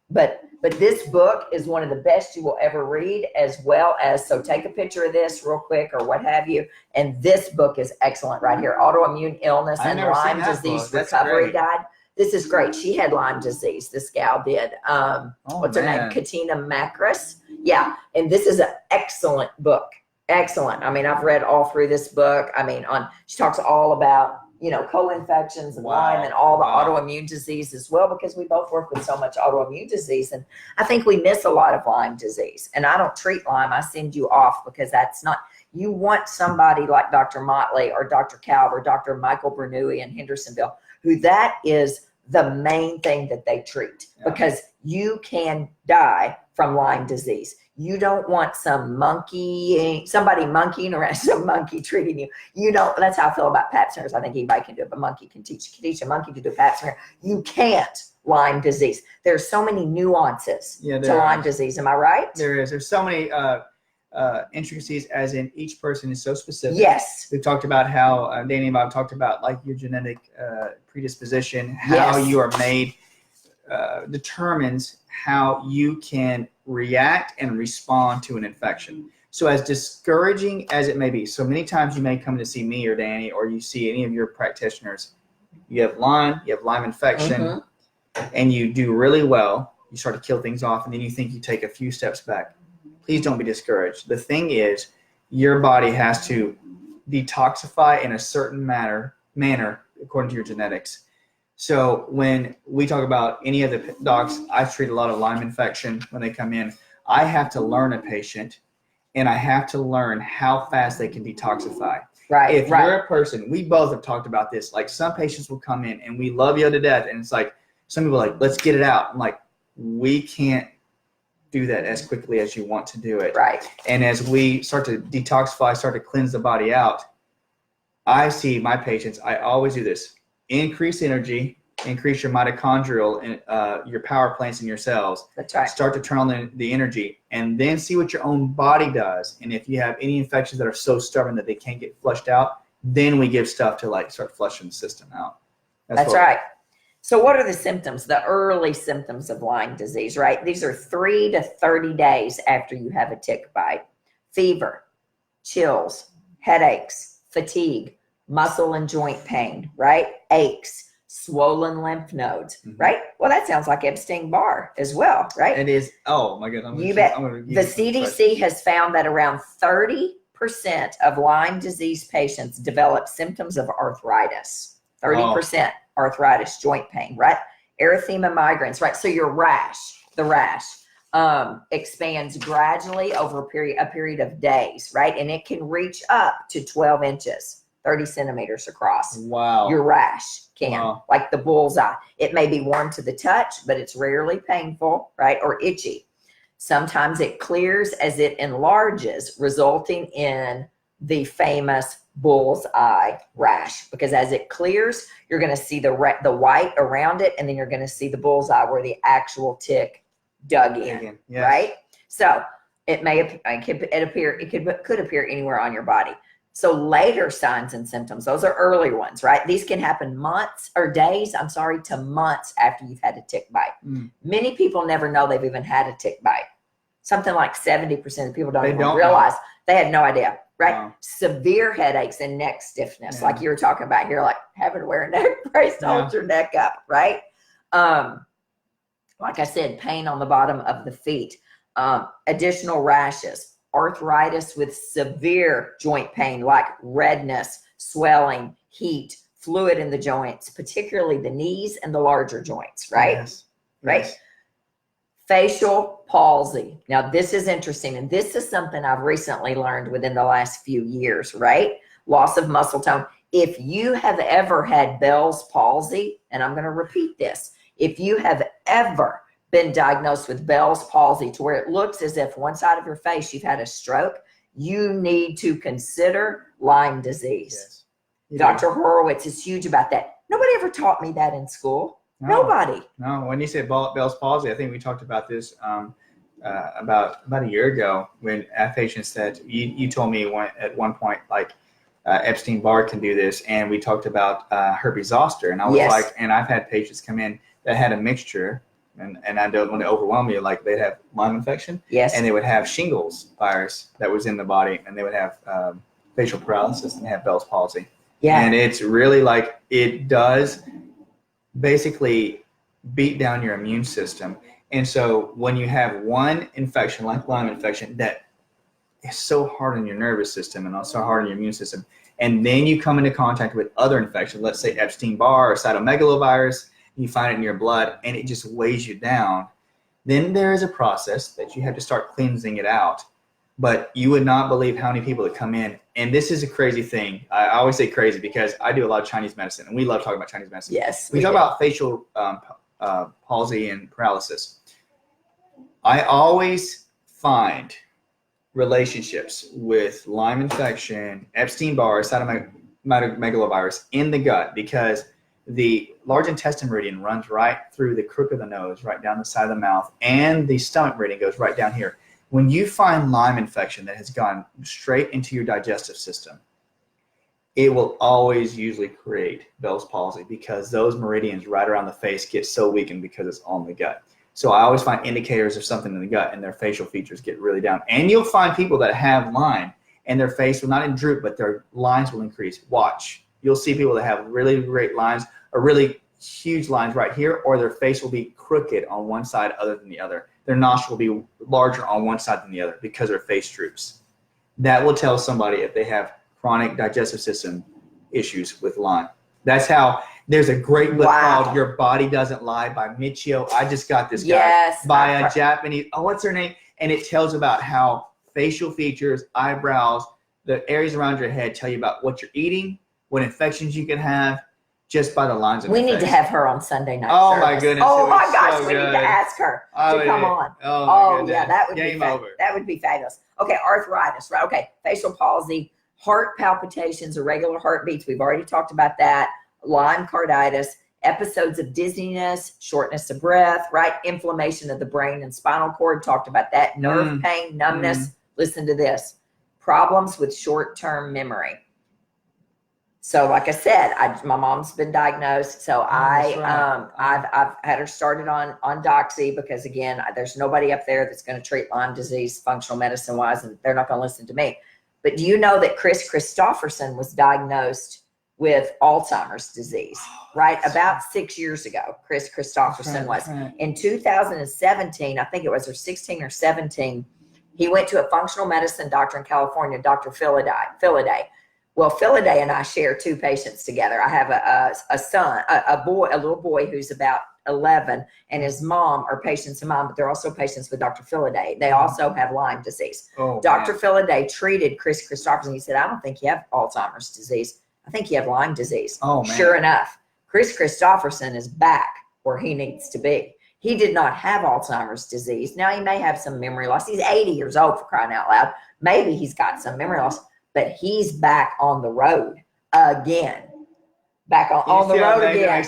But this book is one of the best you will ever read, as well as, so take a picture of this real quick or what have you. And this book is excellent right here. Autoimmune illness and Lyme disease recovery guide. This is great. She had Lyme disease. This gal did. What's her name? Katina Macris. Yeah. And this is an excellent book. Excellent. I mean, I've read all through this book. I mean, she talks all about, you know, co-infections and Lyme and all the autoimmune disease as well, because we both work with so much autoimmune disease. And I think we miss a lot of Lyme disease. And I don't treat Lyme. I send you off, because that's not, you want somebody like Dr. Motley or Dr. Calb or Dr. Michael Bernoulli in Hendersonville, who that is the main thing that they treat, because you can die from Lyme disease. You don't want somebody monkeying around, some monkey treating you. You know, that's how I feel about pap smears. I think anybody can do it, but monkey can teach a monkey to do a pap smear. You can't Lyme disease. There's so many nuances to Lyme disease. Am I right? There is. There's so many intricacies, as in each person is so specific. Yes. We've talked about how Dani and Bob talked about like your genetic predisposition, how you are made determines how you can react and respond to an infection. So as discouraging as it may be, so many times you may come to see me or Dani, or you see any of your practitioners, you have Lyme infection, and you do really well, you start to kill things off, and then you think you take a few steps back. Please don't be discouraged. The thing is, your body has to detoxify in a certain manner according to your genetics. So when we talk about any of the docs, I treat a lot of Lyme infection when they come in. I have to learn a patient, and I have to learn how fast they can detoxify. Right. If you're a person, we both have talked about this. Like some patients will come in and we love you to death, and it's like some people are like, let's get it out. I'm like, we can't do that as quickly as you want to do it. Right. And as we start to detoxify, start to cleanse the body out, I see my patients, I always do this. Increase energy, increase your mitochondrial and your power plants in your cells. That's right. Start to turn on the energy, and then see what your own body does. And if you have any infections that are so stubborn that they can't get flushed out, then we give stuff to like start flushing the system out. That's right. So what are the symptoms, the early symptoms of Lyme disease, right? These are 3 to 30 days after you have a tick bite. Fever, chills, headaches, fatigue, muscle and joint pain, right? Aches, swollen lymph nodes, right? Well, that sounds like Epstein-Barr as well, right? It is. Oh my goodness. You bet. The CDC has found that around 30% of Lyme disease patients develop symptoms of arthritis. 30% arthritis, joint pain, right? Erythema migrans, right? So your the rash expands gradually over a period of days, right? And it can reach up to 12 inches, 30 centimeters across. Wow. Your rash can, like the bullseye. It may be warm to the touch, but it's rarely painful, right? Or itchy. Sometimes it clears as it enlarges, resulting in the famous bullseye rash, because as it clears, you're going to see the white around it, and then you're going to see the bullseye where the actual tick dug in, yes. right? So it could appear anywhere on your body. So later signs and symptoms, those are early ones, right? These can happen to months after you've had a tick bite. Many people never know they've even had a tick bite. Something like 70% of people don't even realize. They had no idea, right? Wow. Severe headaches and neck stiffness, like you were talking about here, like having to wear a neck brace to hold your neck up, right? Like I said, pain on the bottom of the feet, additional rashes, arthritis with severe joint pain, like redness, swelling, heat, fluid in the joints, particularly the knees and the larger joints, right? Yes. Right. Yes. Facial palsy. Now, this is interesting, and this is something I've recently learned within the last few years, right? Loss of muscle tone. If you have ever had Bell's palsy, and I'm going to repeat this, if you have ever been diagnosed with Bell's palsy to where it looks as if one side of your face you've had a stroke, you need to consider Lyme disease. Yes. Dr. Horowitz is huge about that. Nobody ever taught me that in school. No, nobody. No, when you said Bell's palsy, I think we talked about this about a year ago when a patient said, you told me at one point, like Epstein-Barr can do this, and we talked about herpes zoster, and I was like, and I've had patients come in that had a mixture, and I don't want to overwhelm you, like they'd have Lyme infection, and they would have shingles virus that was in the body, and they would have facial paralysis and have Bell's palsy. Yeah. And it's really like, it does basically beat down your immune system. And so when you have one infection like Lyme infection that is so hard on your nervous system and also hard on your immune system, and then you come into contact with other infections, let's say Epstein-Barr or cytomegalovirus, and you find it in your blood and it just weighs you down, then there is a process that you have to start cleansing it out. But you would not believe how many people that come in, and this is a crazy thing. I always say crazy because I do a lot of Chinese medicine, and we love talking about Chinese medicine. Yes. We talk about facial palsy and paralysis. I always find relationships with Lyme infection, Epstein-Barr, cytomegalovirus in the gut, because the large intestine meridian runs right through the crook of the nose, right down the side of the mouth, and the stomach meridian goes right down here. When you find Lyme infection that has gone straight into your digestive system, it will always usually create Bell's palsy because those meridians right around the face get so weakened because it's on the gut. So I always find indicators of something in the gut, and their facial features get really down. And you'll find people that have Lyme and their face will not droop, but their lines will increase. Watch. You'll see people that have really great lines or really huge lines right here, or their face will be crooked on one side other than the other. Their nostril will be larger on one side than the other because their face droops. That will tell somebody if they have chronic digestive system issues with Lyme. That's how. There's a great book called Your Body Doesn't Lie by Michio. I just got this guy by a Japanese. Oh, what's her name? and it tells about how facial features, eyebrows, the areas around your head tell you about what you're eating, what infections you could have, just by the lines of We your need to face. have her on Sunday night. Oh service. my goodness! Oh my so gosh, we good. need to ask her to come on. Oh, my goodness. Yeah, that would Game be over. That would be fabulous. Okay, arthritis, right? Okay, facial palsy, heart palpitations, irregular heartbeats. We've already talked about that. Lyme carditis, episodes of dizziness, shortness of breath, right? Inflammation of the brain and spinal cord. Talked about that. Nerve pain, numbness. Listen to this. Problems with short-term memory. So, like I said, my mom's been diagnosed. So I've had her started on Doxy because, again, there's nobody up there that's going to treat Lyme disease functional medicine wise, and they're not going to listen to me. But do you know that Chris Christopherson was diagnosed with Alzheimer's disease, right? About 6 years ago, Chris Christopherson was. In 2017, I think it was, or 16 or 17, he went to a functional medicine doctor in California, Dr. Philaday. Well, Philaday and I share 2 patients together. I have a son, a little boy who's about 11, and his mom are patients of mine, but they're also patients with Dr. Philaday. They also have Lyme disease. Dr. Philaday treated Chris Christopherson. He said, I don't think you have Alzheimer's disease. I think you have Lyme disease. Sure enough, Chris Christopherson is back where he needs to be. He did not have Alzheimer's disease. Now, he may have some memory loss. He's 80 years old, for crying out loud. Maybe he's got some memory loss. But he's back on the road again. Back on the road again.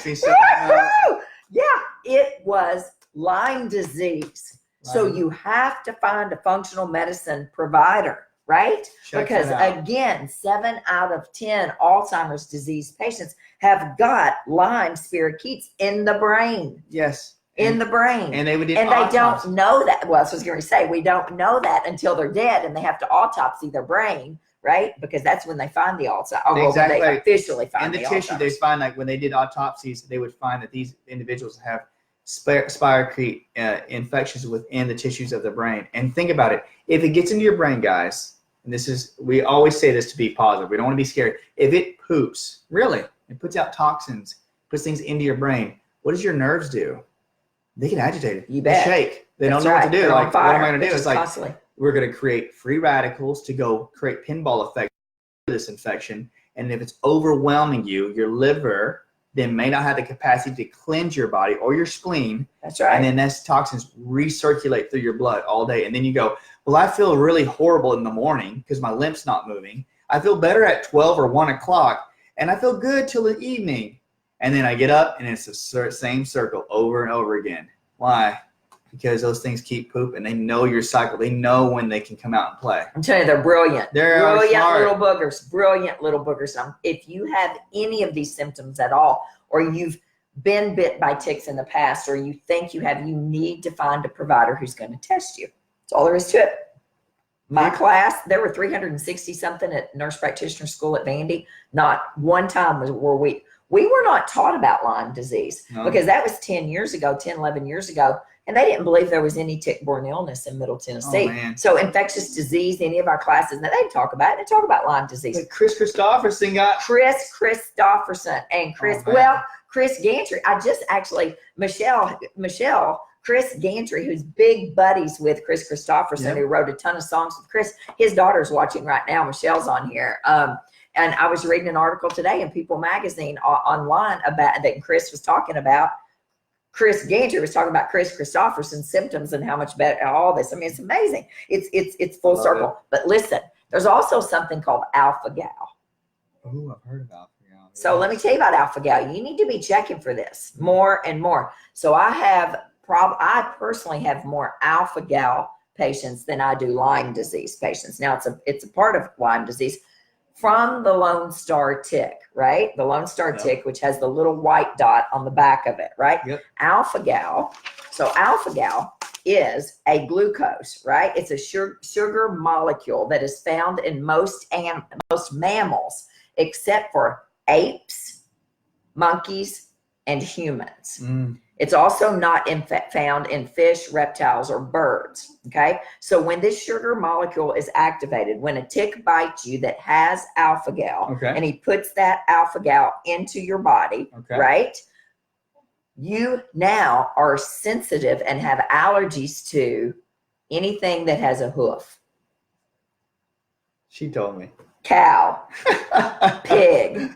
Yeah, it was Lyme disease. Right. So you have to find a functional medicine provider, right? Because again, 7 out of 10 Alzheimer's disease patients have got Lyme spirochetes in the brain. Yes. In the brain. And they would they don't know that. Well, I was going to say, we don't know that until they're dead and they have to autopsy their brain. Right? Because that's when they find the Alzheimer's. Exactly. When they officially find and the tissue, Alzheimer's. they find, like when they did autopsies, they would find that these individuals have spirochete infections within the tissues of the brain. And think about it. If it gets into your brain, guys, and we always say this to be positive. We don't want to be scared. If it poops, really, it puts out toxins, puts things into your brain, what does your nerves do? They get agitated. You bet. They shake. They don't know what to do. They're like, what am I going to do? It's like, we're going to create free radicals to go create pinball effect for this infection. And if it's overwhelming you, your liver then may not have the capacity to cleanse your body or your spleen. That's right. And then those toxins recirculate through your blood all day. And then you go, well, I feel really horrible in the morning because my lymph's not moving. I feel better at 12 or 1 o'clock. And I feel good till the evening. And then I get up and it's the same circle over and over again. Why? Because those things keep pooping. They know your cycle. They know when they can come out and play. I'm telling you, they're brilliant. They're brilliant smart. Little boogers. Brilliant little boogers. If you have any of these symptoms at all, or you've been bit by ticks in the past, or you think you have, you need to find a provider who's going to test you. That's all there is to it. My class, there were 360 something at nurse practitioner school at Vandy. Not one time were we were not taught about Lyme disease because that was 10, 11 years ago. And they didn't believe there was any tick-borne illness in Middle Tennessee. So infectious disease, any of our classes, now they talk about it. They talk about Lyme disease. But Chris Christopherson got... Chris Christopherson and Chris Gantry. I just actually, Michelle, Chris Gantry, who's big buddies with Chris Christopherson, who wrote a ton of songs with Chris. His daughter's watching right now. Michelle's on here. And I was reading an article today in People Magazine online about that Chris was talking about. Chris Gantry was talking about Chris Christopherson's symptoms and how much better all this. I mean, it's amazing. It's full circle. But listen, there's also something called alpha-gal. Oh, I've heard of alpha-gal. So let me tell you about alpha-gal. You need to be checking for this more and more. So I personally have more alpha-gal patients than I do Lyme disease patients. Now it's a part of Lyme disease from the Lone Star tick, right? The Lone Star tick, which has the little white dot on the back of it, right? Alpha-gal. So alpha-gal is a glucose, right? It's a sugar molecule that is found in most mammals, except for apes, monkeys, and humans. It's also not found in fish, reptiles, or birds, okay? So when this sugar molecule is activated, when a tick bites you that has alpha-gal, and he puts that alpha-gal into your body, right? You now are sensitive and have allergies to anything that has a hoof. She told me. Cow, pig,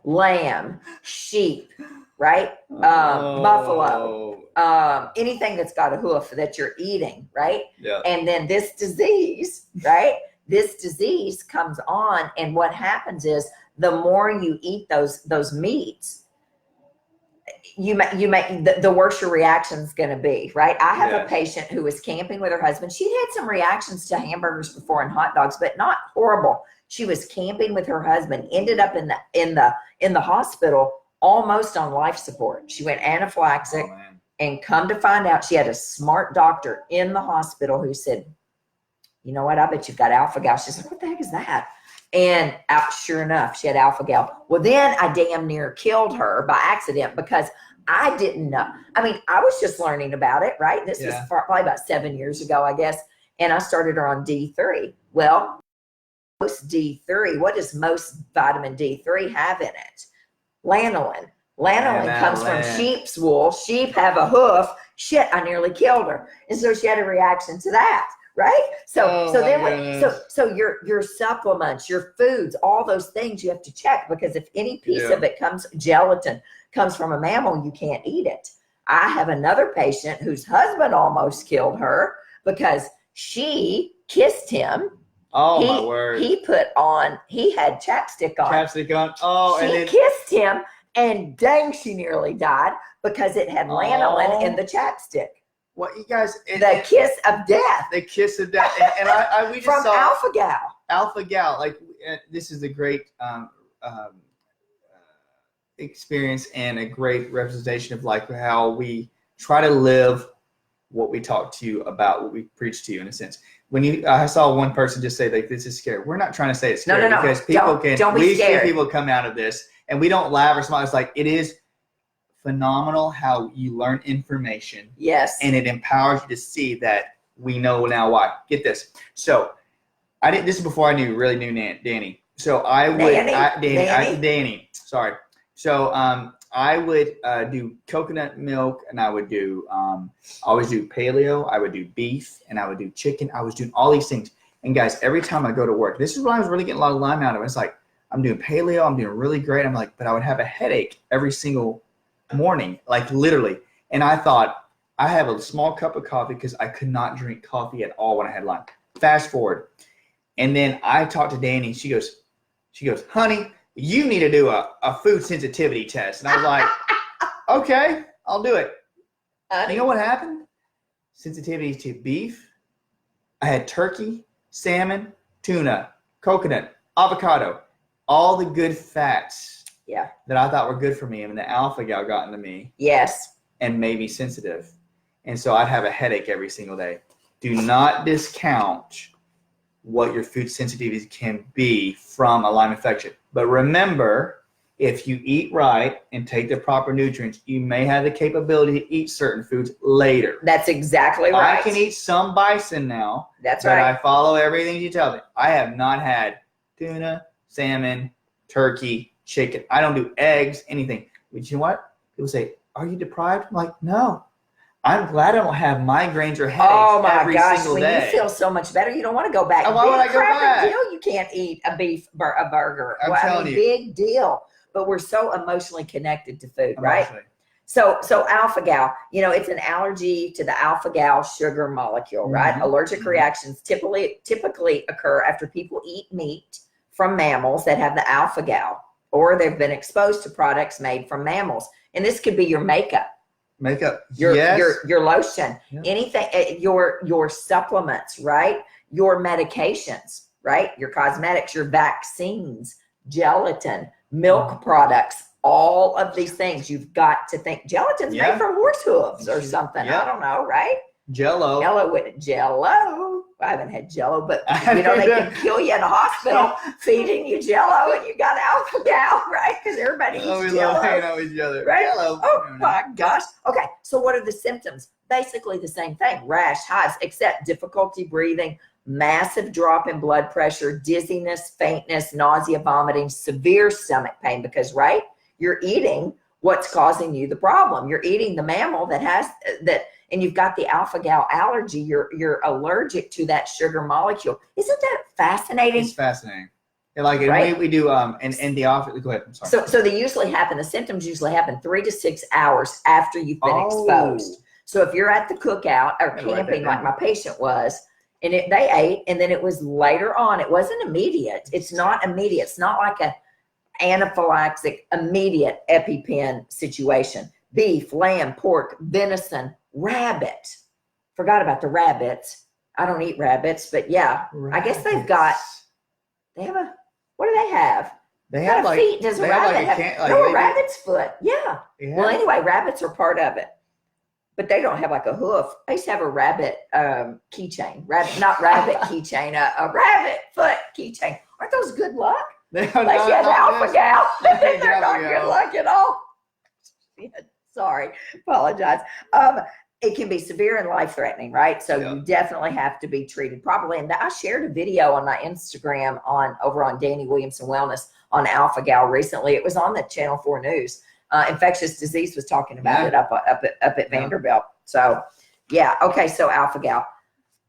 lamb, sheep, right? Buffalo, anything that's got a hoof that you're eating, right? Yeah. And then this disease, right? This disease comes on, and what happens is the more you eat those meats, the worse your reaction is going to be, right? I have a patient who was camping with her husband. She had some reactions to hamburgers before and hot dogs, but not horrible. She was camping with her husband, ended up in the hospital, almost on life support. She went anaphylactic, and come to find out, she had a smart doctor in the hospital who said, "You know what? I bet you've got alpha-gal." She's like, "What the heck is that?" And sure enough, she had alpha-gal. Well, then I damn near killed her by accident because I didn't know. I mean, I was just learning about it, right? This was probably about 7 years ago, I guess. And I started her on D3. Well, most D3, what does most vitamin D3 have in it? Lanolin. Lanolin comes from sheep's wool. Sheep have a hoof. Shit, I nearly killed her. And so she had a reaction to that. Right? So your supplements, your foods, all those things you have to check, because if any piece of it gelatin comes from a mammal, you can't eat it. I have another patient whose husband almost killed her because she kissed him. Oh, my word. He had chapstick on. Chapstick on. Oh, she and then kissed him, and dang, she nearly died because it had lanolin in the chapstick. What you guys? The kiss of death. The kiss of death. And we just from saw alpha-gal. Alpha-gal. Like, this is a great experience and a great representation of like how we try to live what we talk to you about, what we preach to you in a sense. When I saw one person just say like, "This is scary." We're not trying to say it's scary because people we see people come out of this and we don't laugh or smile. It's like, it is phenomenal how you learn information. Yes. And it empowers you to see that we know now why. Get this. So this is before I really knew Dani. So I would Dani. Sorry. So I would do coconut milk, and I would do I always do paleo, I would do beef, and I would do chicken. I was doing all these things. And guys, every time I go to work, this is when I was really getting a lot of Lyme out of it. It's like, I'm doing paleo, I'm doing really great. I'm like, but I would have a headache every single morning, like literally. And I thought, I have a small cup of coffee because I could not drink coffee at all when I had Lyme. Fast forward. And then I talked to Dani. She goes, "Honey, you need to do a food sensitivity test." And I was like, "Okay, I'll do it." You know what happened? Sensitivity to beef. I had turkey, salmon, tuna, coconut, avocado, all the good fats that I thought were good for me, and the alpha-gal got into me. Yes. And made me sensitive. And so I'd have a headache every single day. Do not discount what your food sensitivity can be from a Lyme infection. But remember, if you eat right and take the proper nutrients, you may have the capability to eat certain foods later. That's exactly right. I can eat some bison now. That's right. I follow everything you tell me. I have not had tuna, salmon, turkey, chicken. I don't do eggs, anything. But you know what? People say, "Are you deprived?" I'm like, no. I'm glad I don't have migraines or headaches every single day. You feel so much better. You don't want to go back. Why would I go back? Big deal. You can't eat a burger. I'm telling you. Big deal. But we're so emotionally connected to food, right? So alpha-gal, it's an allergy to the alpha-gal sugar molecule, right? Mm-hmm. Allergic reactions typically occur after people eat meat from mammals that have the alpha-gal, or they've been exposed to products made from mammals. And this could be your makeup, your lotion, anything, your supplements, right? Your medications, right? Your cosmetics, your vaccines, gelatin, milk products, all of these things. You've got to think gelatin's made from horse hooves or something. I don't know, right? Jello. Jello. I haven't had Jello, but they can kill you in a hospital feeding you Jello, and you got alpha-gal, right? Because everybody eats Jello. We love hanging out with each other. Right? Jello. Oh my gosh. Okay, so what are the symptoms? Basically the same thing: rash, hives, except difficulty breathing, massive drop in blood pressure, dizziness, faintness, nausea, vomiting, severe stomach pain. Because you're eating what's causing you the problem. You're eating the mammal that has that, and you've got the alpha-gal allergy. You're allergic to that sugar molecule. Isn't that fascinating? It's fascinating. And like, right? we do, in the office, go ahead, I'm sorry. So they usually happen, the symptoms usually happen 3 to 6 hours after you've been exposed. So if you're at the cookout or camping like my patient was, and they ate, and then it was later on, it wasn't immediate. It's not immediate. It's not like a anaphylaxis, immediate EpiPen situation. Beef, lamb, pork, venison, rabbit. Forgot about the rabbits. I don't eat rabbits, but yeah, I guess they have a, what do they have? They have like feet. Does a rabbit have? No, a rabbit's foot. Yeah. Well, anyway, rabbits are part of it, but they don't have like a hoof. I used to have a rabbit keychain. Not rabbit keychain. A rabbit foot keychain. Aren't those good luck? Like alpha-gal. They're not good luck at all. Sorry, apologize. It can be severe and life-threatening, right? So you definitely have to be treated properly. And I shared a video on my Instagram over on Dani Williamson Wellness on alpha-gal recently. It was on the Channel 4 News. Infectious Disease was talking about it up at Vanderbilt. So, yeah. Okay, so alpha-gal.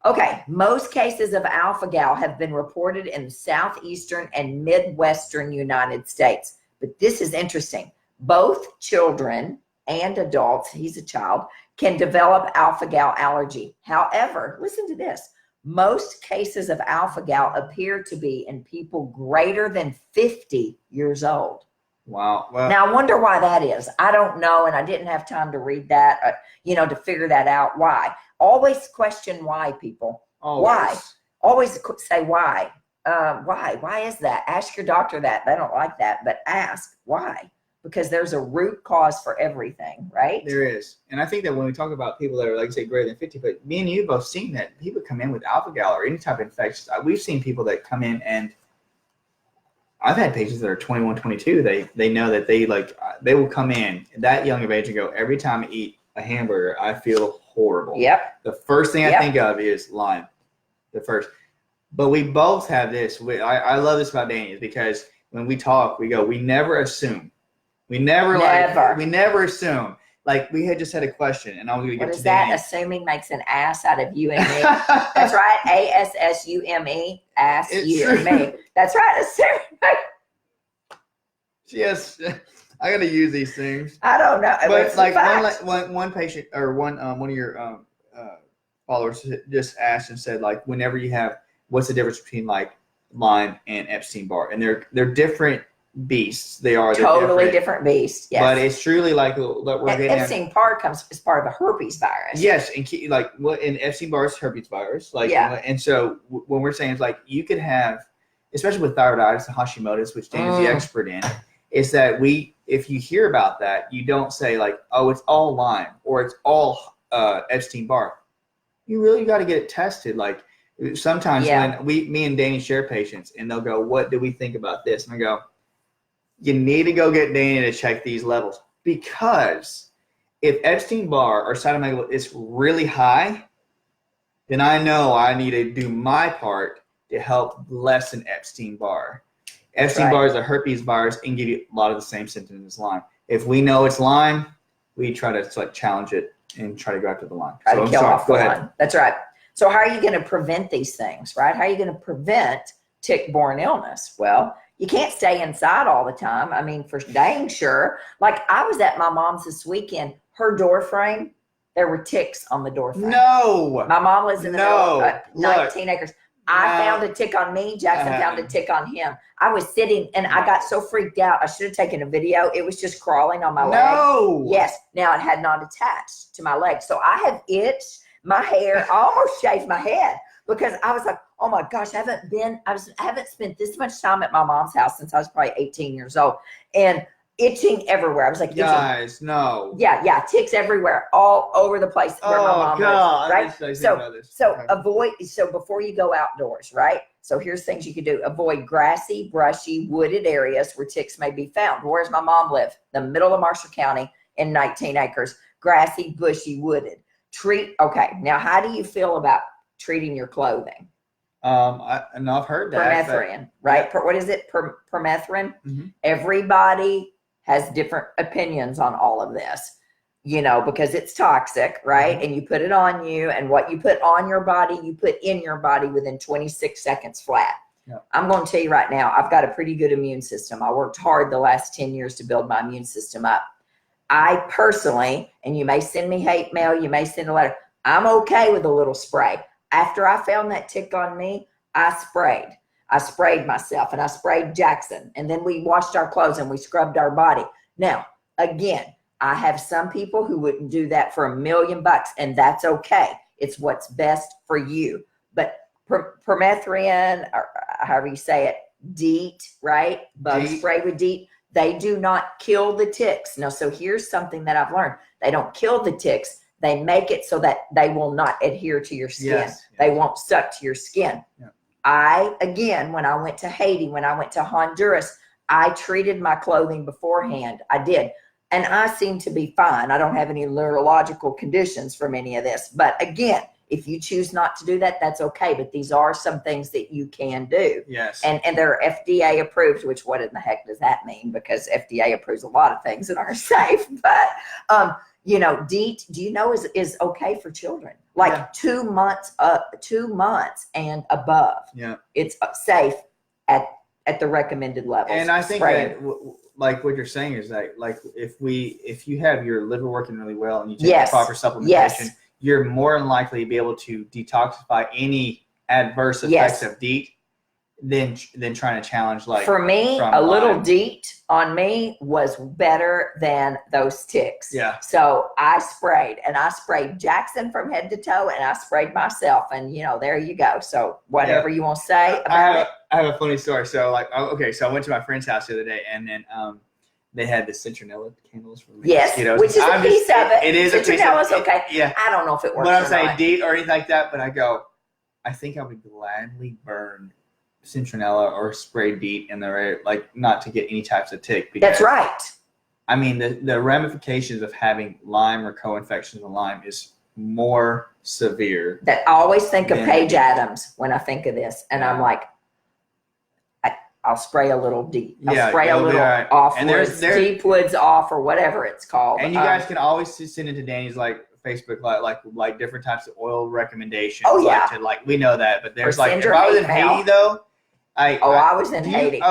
Okay, most cases of alpha-gal have been reported in the southeastern and midwestern United States. But this is interesting. Both children and adults, he's a child, can develop alpha-gal allergy. However, listen to this. Most cases of alpha-gal appear to be in people greater than 50 years old. Wow. Well, now, I wonder why that is. I don't know, and I didn't have time to read that, to figure that out. Why? Always question why, people. Always. Why? Always say why. Why? Why is that? Ask your doctor that. They don't like that, but ask why. Because there's a root cause for everything, right? There is. And I think that when we talk about people that are, like I say, greater than 50, but me and you both seen that people come in with alpha-gal or any type of infections. We've seen people that come in, and I've had patients that are 21, 22. They know that they will come in that young of age and go, every time I eat a hamburger, I feel horrible. Yep. The first thing I think of is Lyme. The first. But we both have this. I love this about Dani, is because when we talk, we go, we never assume. We never assume. Like, we had just had a question, and I was going to get to Dani. What is that? Assuming makes an ass out of you and me. That's right. ASSUME. Ass, you and me. That's right. Assuming. Yes. I got to use these things. I don't know. But like one patient or one of your followers just asked and said, like, whenever you have, what's the difference between like Lyme and Epstein-Barr? And they're different beasts. They're totally different beasts. Yes. But it's truly like we're getting Epstein-Barr is part of a herpes virus. Yes, and in Epstein-Barr is herpes virus. And so when we're saying, it's like, you could have, especially with thyroiditis and Hashimoto's, which Dani's the expert in, is that if you hear about that, you don't say like, oh, it's all Lyme or it's all Epstein-Barr. You really got to get it tested. Like, sometimes when me and Dani share patients, and they'll go, what do we think about this? And I go, you need to go get Dani to check these levels, because if Epstein-Barr or cytomegalovirus is really high, then I know I need to do my part to help lessen Epstein-Barr. Epstein-Barr is a herpes virus and give you a lot of the same symptoms as Lyme. If we know it's Lyme, we try to challenge it and try to go after the Lyme. Try to kill off the Lyme. That's right. So how are you going to prevent these things, right? How are you going to prevent tick-borne illness? Well, you can't stay inside all the time. I mean, for dang sure. Like, I was at my mom's this weekend. Her door frame, there were ticks on the door frame. No. My mom lives in the middle of 19 acres. I found a tick on me. Jackson found a tick on him. I was sitting, and I got so freaked out. I should have taken a video. It was just crawling on my leg. No. Yes. Now, it had not attached to my leg. So I have itched my hair. I almost shaved my head, because I was like, oh my gosh, I haven't spent this much time at my mom's house since I was probably 18 years old, and itching everywhere. I was like, guys, no. Yeah, ticks everywhere, all over the place where my mom lives, right? So before you go outdoors, right? So here's things you could do. Avoid grassy, brushy, wooded areas where ticks may be found. Where's my mom live? The middle of Marshall County in 19 acres, grassy, bushy, wooded. Okay, now how do you feel about treating your clothing? I've heard that. Permethrin, right? What is it? Permethrin. Mm-hmm. Everybody has different opinions on all of this, you know, because it's toxic, right? And you put it on you, and what you put on your body, you put in your body within 26 seconds flat. I'm going to tell you right now, I've got a pretty good immune system. I worked hard the last 10 years to build my immune system up. I personally, and you may send me hate mail, you may send a letter, I'm okay with a little spray. After I found that tick on me, I sprayed. I sprayed myself, and I sprayed Jackson. And then we washed our clothes and we scrubbed our body. Now, again, I have some people who wouldn't do that for $1 million, and that's okay. It's what's best for you. But permethrin, or however you say it, DEET, right? Bug spray with DEET. They do not kill the ticks. Now, so here's something that I've learned. They don't kill the ticks. They make it so that they will not adhere to your skin. Yes. They won't stuck to your skin. Yeah. Again, when I went to Haiti, when I went to Honduras, I treated my clothing beforehand. I did. And I seem to be fine. I don't have any neurological conditions from any of this. But again, if you choose not to do that, that's okay. But these are some things that you can do. Yes. And they're FDA approved, which what in the heck does that mean? Because FDA approves a lot of things that aren't safe. But, you know, DEET, do you know, is okay for children. Like 2 months and above. Yeah. It's safe at the recommended levels. And I think that like what you're saying is that, like, if you have your liver working really well and you take the proper supplementation, you're more than likely to be able to detoxify any adverse effects of DEET than trying to challenge, like, for me, a little DEET on me was better than those ticks. Yeah. So I sprayed Jackson from head to toe, and I sprayed myself, and you know, there you go. So whatever you want to say about it. I have a funny story. So so I went to my friend's house the other day, and then they had the Citronella Candles for me. Yes, which is a piece of it. It is a piece of it. Citronella's okay. Yeah. I don't know if it works. But I'm saying DEET or anything like that, but I think I would gladly burn Citronella or spray DEET in the, like, not to get any types of tick. That's right. I mean, the ramifications of having Lyme or co-infections of Lyme is more severe. That I always think of Paige Adams when I think of this, and I'm like, I'll spray a little DEET. I'll spray a little off, and there's Deep Woods off, or whatever it's called. And you guys can always send it to Dani's, like, Facebook, like different types of oil recommendations. Oh yeah, we know that. But there's, like, if I was in Haiti though. I was in Haiti.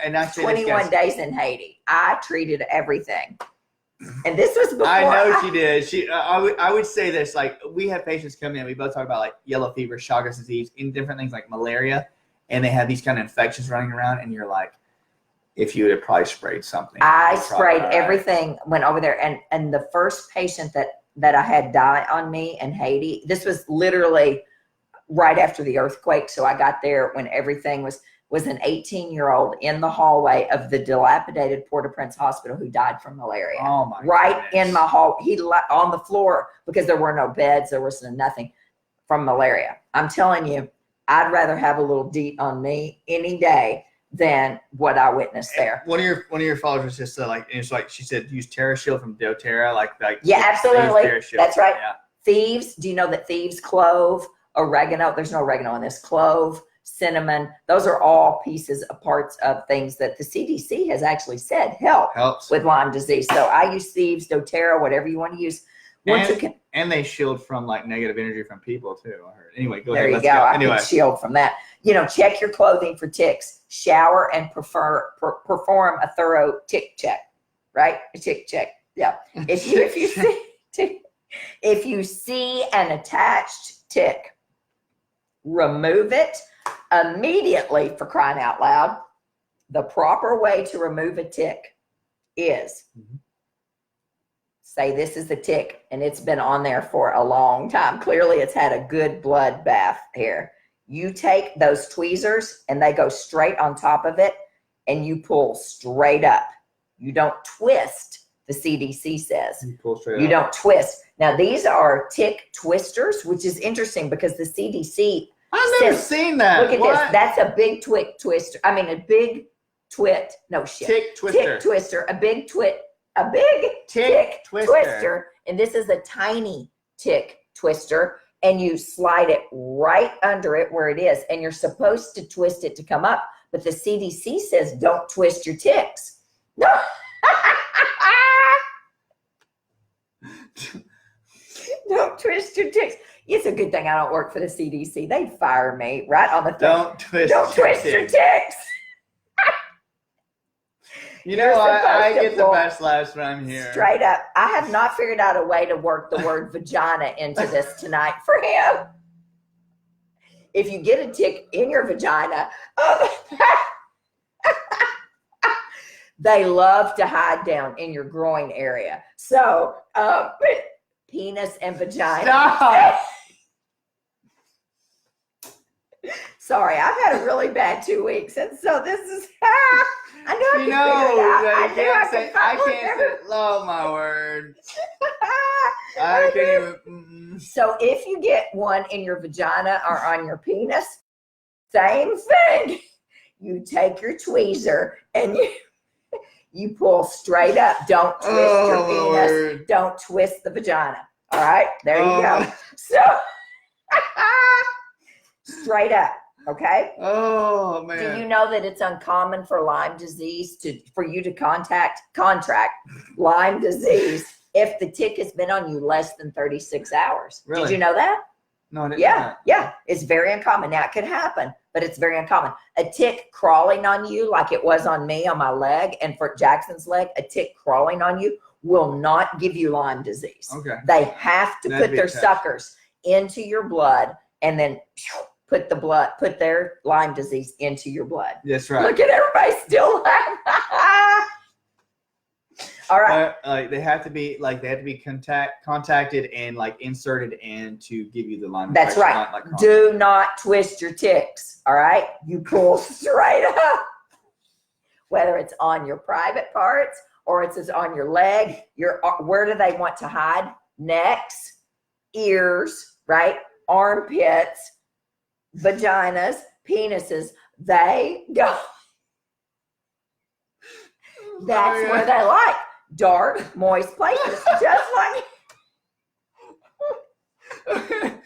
And I 21 days in Haiti. I treated everything. And this was before. I know she did. I would say this, like, we have patients come in, we both talk about, like, yellow fever, Chagas disease, and different things like malaria, and they have these kind of infections running around, and you're like, if you would have probably sprayed something. I sprayed everything, went over there, and the first patient that I had die on me in Haiti, this was literally right after the earthquake. So I got there when everything was an 18-year-old in the hallway of the dilapidated Port-au-Prince hospital who died from malaria. Oh my Right goodness. In my hall. He on the floor because there were no beds. There was nothing from malaria. I'm telling you, I'd rather have a little DEET on me any day than what I witnessed there. One of your followers was just like, it's like she said, use TerraShield from doTERRA. Like yeah, absolutely. That's right. Yeah. Thieves. Do you know that thieves, clove, oregano? There's no oregano in this. Clove, cinnamon. Those are all parts of things that the CDC has actually said helps with Lyme disease. So I use thieves, doTERRA, whatever you want to use. And they shield from, like, negative energy from people too, I heard. Anyway, go ahead. There you go. I can shield from that. You know, check your clothing for ticks. Shower and perform a thorough tick check. Right? A tick check. Yeah. If you see an attached tick, remove it immediately, for crying out loud. The proper way to remove a tick is say this is the tick and it's been on there for a long time. Clearly it's had a good blood bath here. You take those tweezers and they go straight on top of it and you pull straight up. You don't twist, the CDC says. You pull straight up. You don't twist. Now these are tick twisters, which is interesting because the CDC I've never seen that. Look at this. That's a big tick twister. I mean, a big twit. No shit. Tick twister. Tick twister. A big tick twister. And this is a tiny tick twister. And you slide it right under it where it is. And you're supposed to twist it to come up. But the CDC says don't twist your ticks. No. Don't twist your ticks. It's a good thing I don't work for the CDC. They'd fire me right on the thing. Don't twist your ticks. You know what? I get the best laughs when I'm here. Straight up. I have not figured out a way to work the word vagina into this tonight for him. If you get a tick in your vagina, they love to hide down in your groin area. So, penis and vagina. Stop. Sorry, I've had a really bad 2 weeks, and so this is. I knew I could figure it out. I can't say. Oh my word! I can't even. So if you get one in your vagina or on your penis, same thing. You take your tweezer and you pull straight up. Don't twist your penis. Lord. Don't twist the vagina. All right, there you go. So straight up. Okay. Oh man. Do you know that it's uncommon for Lyme disease for you to contract Lyme disease if the tick has been on you less than 36 hours? Really? Did you know that? No, I didn't know that. Yeah. It's very uncommon. Now it could happen, but it's very uncommon. A tick crawling on you, like it was on me on my leg, and for Jackson's leg, a tick crawling on you will not give you Lyme disease. Okay. They have to put their suckers into your blood and then put their Lyme disease into your blood. That's right. Look at everybody still laughing. All right. They have to be contacted and inserted in to give you the Lyme. That's right. Do not twist your ticks. All right. You pull straight up, whether it's on your private parts or it's on your leg. Where do they want to hide? Necks, ears, right? Armpits, vaginas, penises. They go. That's where they like. Dark, moist places, just like. I'm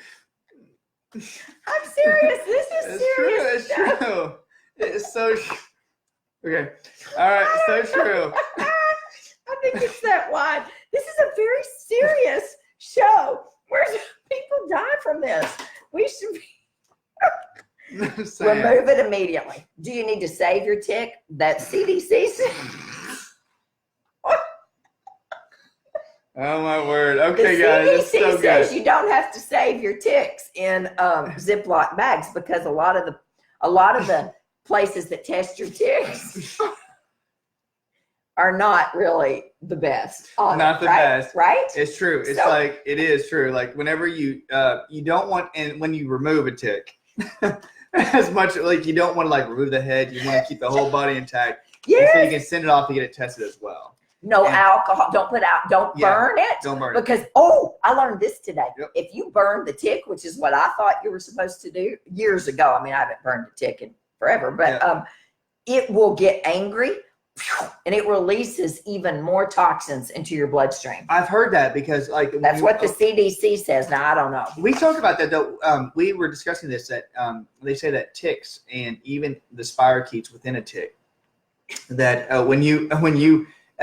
serious. This is serious. It's true. It's so. Okay. All right. So true. I think it's that wine. This is a very serious show. Where people die from this. We should be. Remove it immediately. Do you need to save your tick? That CDC Oh my word. Okay, guys. The CDC says you don't have to save your ticks in Ziploc bags because a lot of the places that test your ticks are not really the best. Not the best. Right? It's true. It's it is true. Like whenever you don't want, and when you remove a tick, as much you don't want to remove the head, you want to keep the whole body intact. Yeah. So you can send it off to get it tested as well. No alcohol. Don't burn it. Don't burn it. Because, I learned this today. Yep. If you burn the tick, which is what I thought you were supposed to do years ago. I mean, I haven't burned a tick in forever, but it will get angry and it releases even more toxins into your bloodstream. I've heard that because that's what the CDC says. Now, I don't know. We talked about that though. We were discussing this that they say that ticks and even the spirochetes within a tick, that when you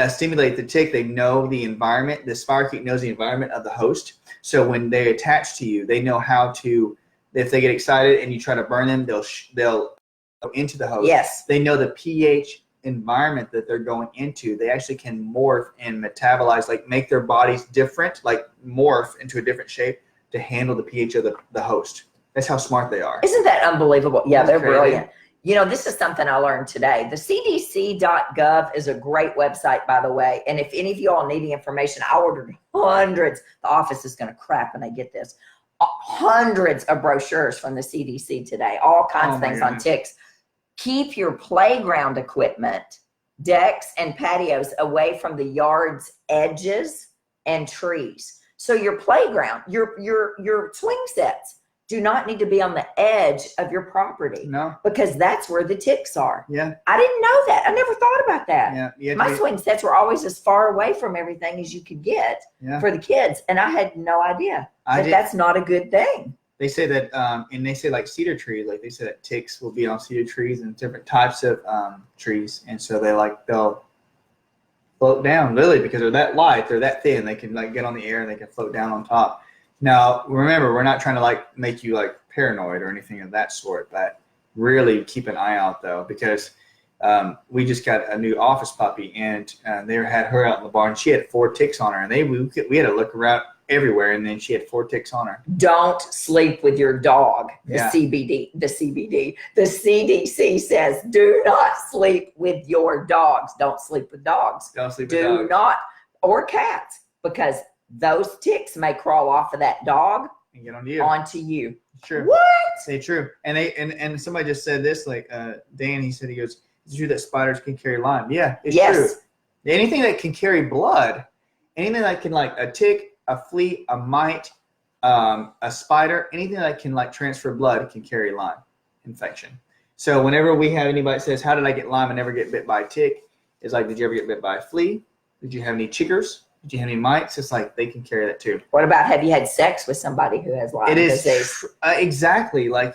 stimulate the tick, they know the environment. The spirochete knows the environment of the host. So when they attach to you, they know how to. If they get excited and you try to burn them, they'll go into the host. Yes. They know the pH environment that they're going into. They actually can morph and metabolize, make their bodies different, morph into a different shape to handle the pH of the host. That's how smart they are. Isn't that unbelievable? Yeah, they're crazy. Brilliant. You know, this is something I learned today. The CDC.gov is a great website, by the way. And if any of you all need the information, I ordered hundreds. The office is going to crap when they get this. Hundreds of brochures from the CDC today. All kinds of things on ticks. Keep your playground equipment, decks and patios away from the yard's edges and trees. So your playground, your swing sets do not need to be on the edge of your property. No. Because that's where the ticks are. Yeah. I didn't know that. I never thought about that. Yeah. My swing sets were always as far away from everything as you could get for the kids. And I had no idea that's not a good thing. They say that, and they say cedar trees, they say that ticks will be on cedar trees and different types of trees. And so they'll float down, literally, because they're that light, they're that thin, they can like get on the air and they can float down on top. Now, remember, we're not trying to like make you like paranoid or anything of that sort, but really keep an eye out though, because we just got a new office puppy, and they had her out in the barn. She had 4 ticks on her, and we had to look around everywhere, and then she had 4 ticks on her. Don't sleep with your dog. The Yeah. the CDC says do not sleep with your dogs. Don't sleep with dogs. Don't sleep with Do dogs. not, or cats, because those ticks may crawl off of that dog And get on you. onto you. True. What? Say true. And and somebody just said this, like Dan, he said, he goes, "Is it true that spiders can carry Lyme?" Yeah, it's true. Anything that can carry blood, anything that can, like a tick, a flea, a mite, a spider, anything that can like transfer blood can carry Lyme infection. So whenever we have anybody that says, "How did I get Lyme and never get bit by a tick?" It's like, did you ever get bit by a flea? Did you have any chiggers? Did you have any mites? It's like they can carry that too. What about, have you had sex with somebody who has Lyme disease? Exactly like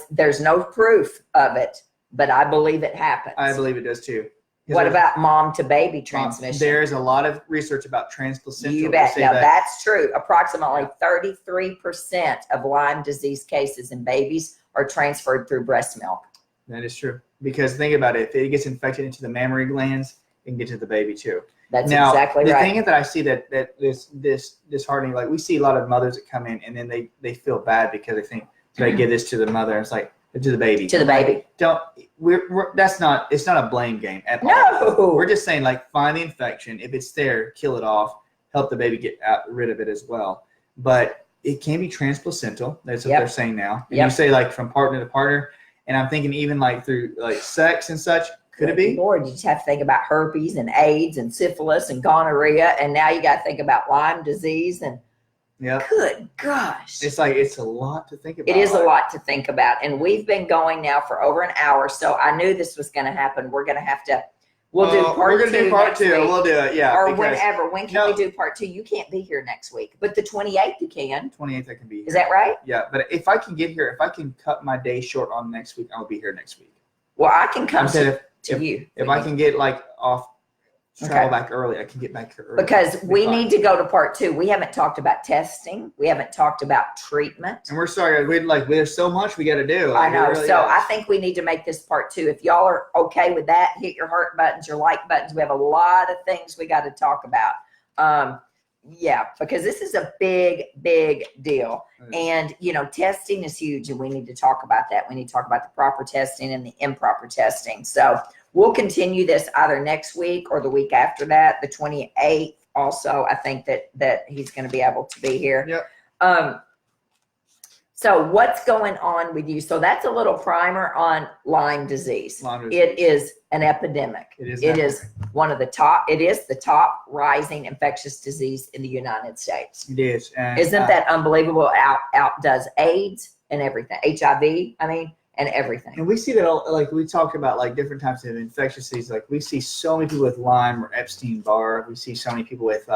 There's no proof of it, but I believe it happens. I believe it does too. What about mom to baby transmission? There's a lot of research about transplacental. You bet. Now that's true. Approximately 33% of Lyme disease cases in babies are transferred through breast milk. That is true. Because think about it, if it gets infected into the mammary glands, it can get to the baby too. That's exactly right. The thing that I see that this disheartening, like we see a lot of mothers that come in and then they feel bad because they think, did I give this to the mother? It's like, to the baby. To the baby. It's not a blame game at all. No. We're just saying, like, find the infection. If it's there, kill it off. Help the baby get rid of it as well. But it can be transplacental. That's what they're saying now. And you say, like, from partner to partner. And I'm thinking even like through like sex and such. Could it be? Lord, you just have to think about herpes and AIDS and syphilis and gonorrhea, and now you got to think about Lyme disease and good gosh. It's like, it's a lot to think about. It is a lot to think about, and we've been going now for over an hour, so I knew this was going to happen. We're going to have to. We'll do part 2. We're going to do part 2. Week. We'll do it, yeah. Or whenever. When can we do part 2? You can't be here next week, but the 28th you can. 28th I can be here. Is that right? Yeah, but if I can get here, if I can cut my day short on next week, I'll be here next week. Well, I can come to you. If I can get like off, travel back early, I can get back here early. Because we need to go to part 2. We haven't talked about testing. We haven't talked about treatment. And we're sorry, there's so much we got to do. I know. Really I think we need to make this part 2. If y'all are okay with that, hit your heart buttons, your like buttons. We have a lot of things we got to talk about. Because this is a big, big deal. And, testing is huge, and we need to talk about that. We need to talk about the proper testing and the improper testing. So we'll continue this either next week or the week after that, the 28th. Also, I think that he's going to be able to be here. Yep. So what's going on with you? So that's a little primer on Lyme disease. Lyme disease. It is an epidemic. It is one of the top. It is the top rising infectious disease in the United States. It is. And, isn't that unbelievable? Outdoes AIDS and everything. HIV, and everything. And we see that, like we talked about, like different types of infectious disease. Like we see so many people with Lyme or Epstein-Barr. We see so many people with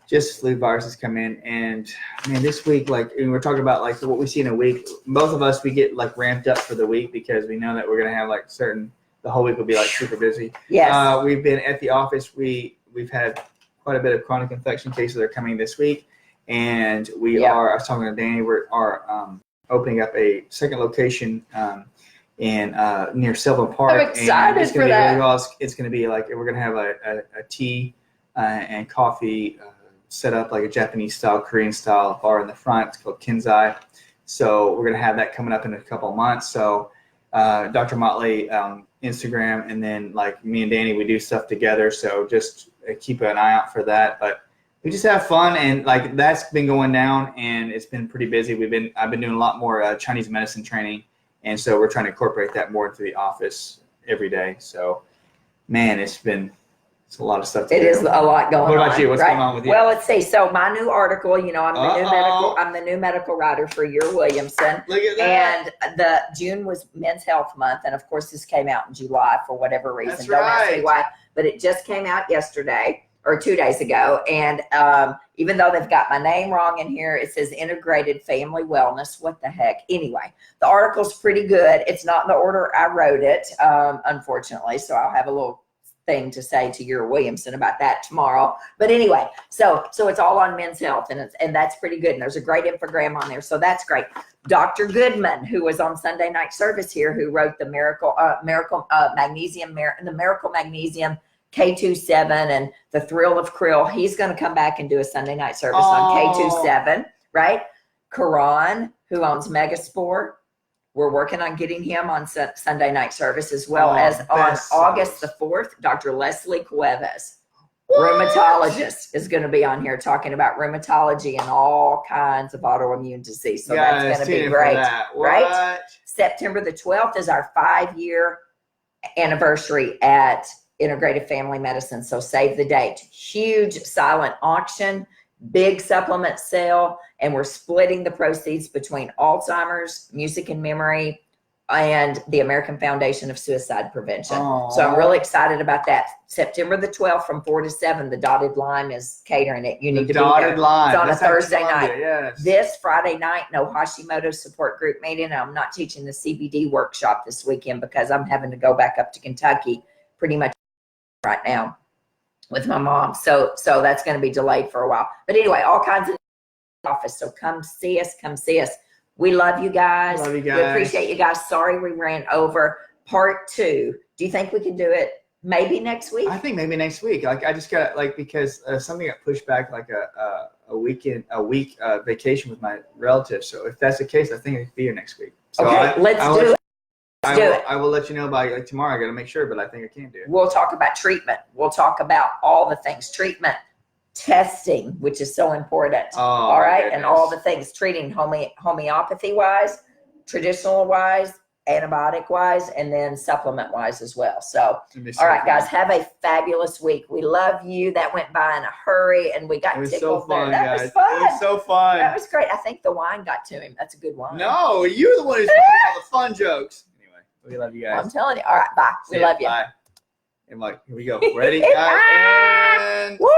just flu viruses come in. And man, this week, like, and we're talking about like what we see in a week. Both of us, we get like ramped up for the week because we know that we're gonna have like the whole week will be like super busy. Yes. We've been at the office. We've had quite a bit of chronic infection cases that are coming this week, and I was talking to Dani. We are opening up a second location in near Sylvan Park. I'm excited for that. Really well. It's going to be like, we're going to have a tea and coffee set up like a Japanese style, Korean style bar in the front. It's called Kenzai. So we're going to have that coming up in a couple of months. So Dr. Motley Instagram, and then like me and Dani, we do stuff together. So just keep an eye out for that. But we just have fun, and like that's been going down, and it's been pretty busy. I've been doing a lot more Chinese medicine training, and so we're trying to incorporate that more into the office every day. So, man, it's a lot of stuff to do. It is a lot going on. What about you? What's going on with you? Well, let's see. So my new article, I'm the new medical writer for Your Williamson. Look at that. And the June was Men's Health Month, and of course this came out in July for whatever reason. That's Don't ask me right. why, but it just came out yesterday or 2 days ago. And even though they've got my name wrong in here, it says Integrated Family Wellness. What the heck? Anyway, the article's pretty good. It's not in the order I wrote it, unfortunately. So I'll have a little thing to say to your Williamson about that tomorrow. But anyway, so it's all on men's health, and that's pretty good. And there's a great infogram on there, so that's great. Dr. Goodman, who was on Sunday night service here, who wrote the Miracle Magnesium K27 and the Thrill of Krill, he's going to come back and do a Sunday night service on K27, right? Karan, who owns Megaspore, we're working on getting him on Sunday night service, as well as on August the 4th, Dr. Leslie Cuevas, rheumatologist, is going to be on here talking about rheumatology and all kinds of autoimmune disease. So that's going to be great, right? September the 12th is our 5-year anniversary at Integrative Family Medicine. So save the date. Huge silent auction, big supplement sale, and we're splitting the proceeds between Alzheimer's, Music and Memory, and the American Foundation of Suicide Prevention. So I'm really excited about that. September the 12th from 4 to 7, the Dotted Lime is catering it. You need to be there. It's on a Thursday night. Yes. This Friday night, no Hashimoto support group meeting. And I'm not teaching the CBD workshop this weekend because I'm having to go back up to Kentucky pretty much right now with my mom. So that's going to be delayed for a while. But anyway, all kinds of office. So come see us. We love you guys. We appreciate you guys. Sorry we ran over. Part 2. Do you think we can do it maybe next week? I think maybe next week. Like I just got because something got pushed back like a week vacation with my relatives. So if that's the case, I think I can be here next week. So okay, let's do it. I will let you know by tomorrow. I got to make sure, but I think I can do it. We'll talk about treatment. We'll talk about all the things. Treatment, testing, which is so important. All right. Goodness. And all the things, treating homeopathy wise, traditional wise, antibiotic wise, and then supplement wise as well. So all right, guys, have a fabulous week. We love you. That went by in a hurry, and we got tickled so fun, there. That guys. was fun. It was so fun. That was great. I think the wine got to him. That's a good wine. No, you're the one who's making all the fun jokes. Anyway, we love you guys. I'm telling you. All right, bye. We love you. Bye. And here we go. Ready, guys? And woo!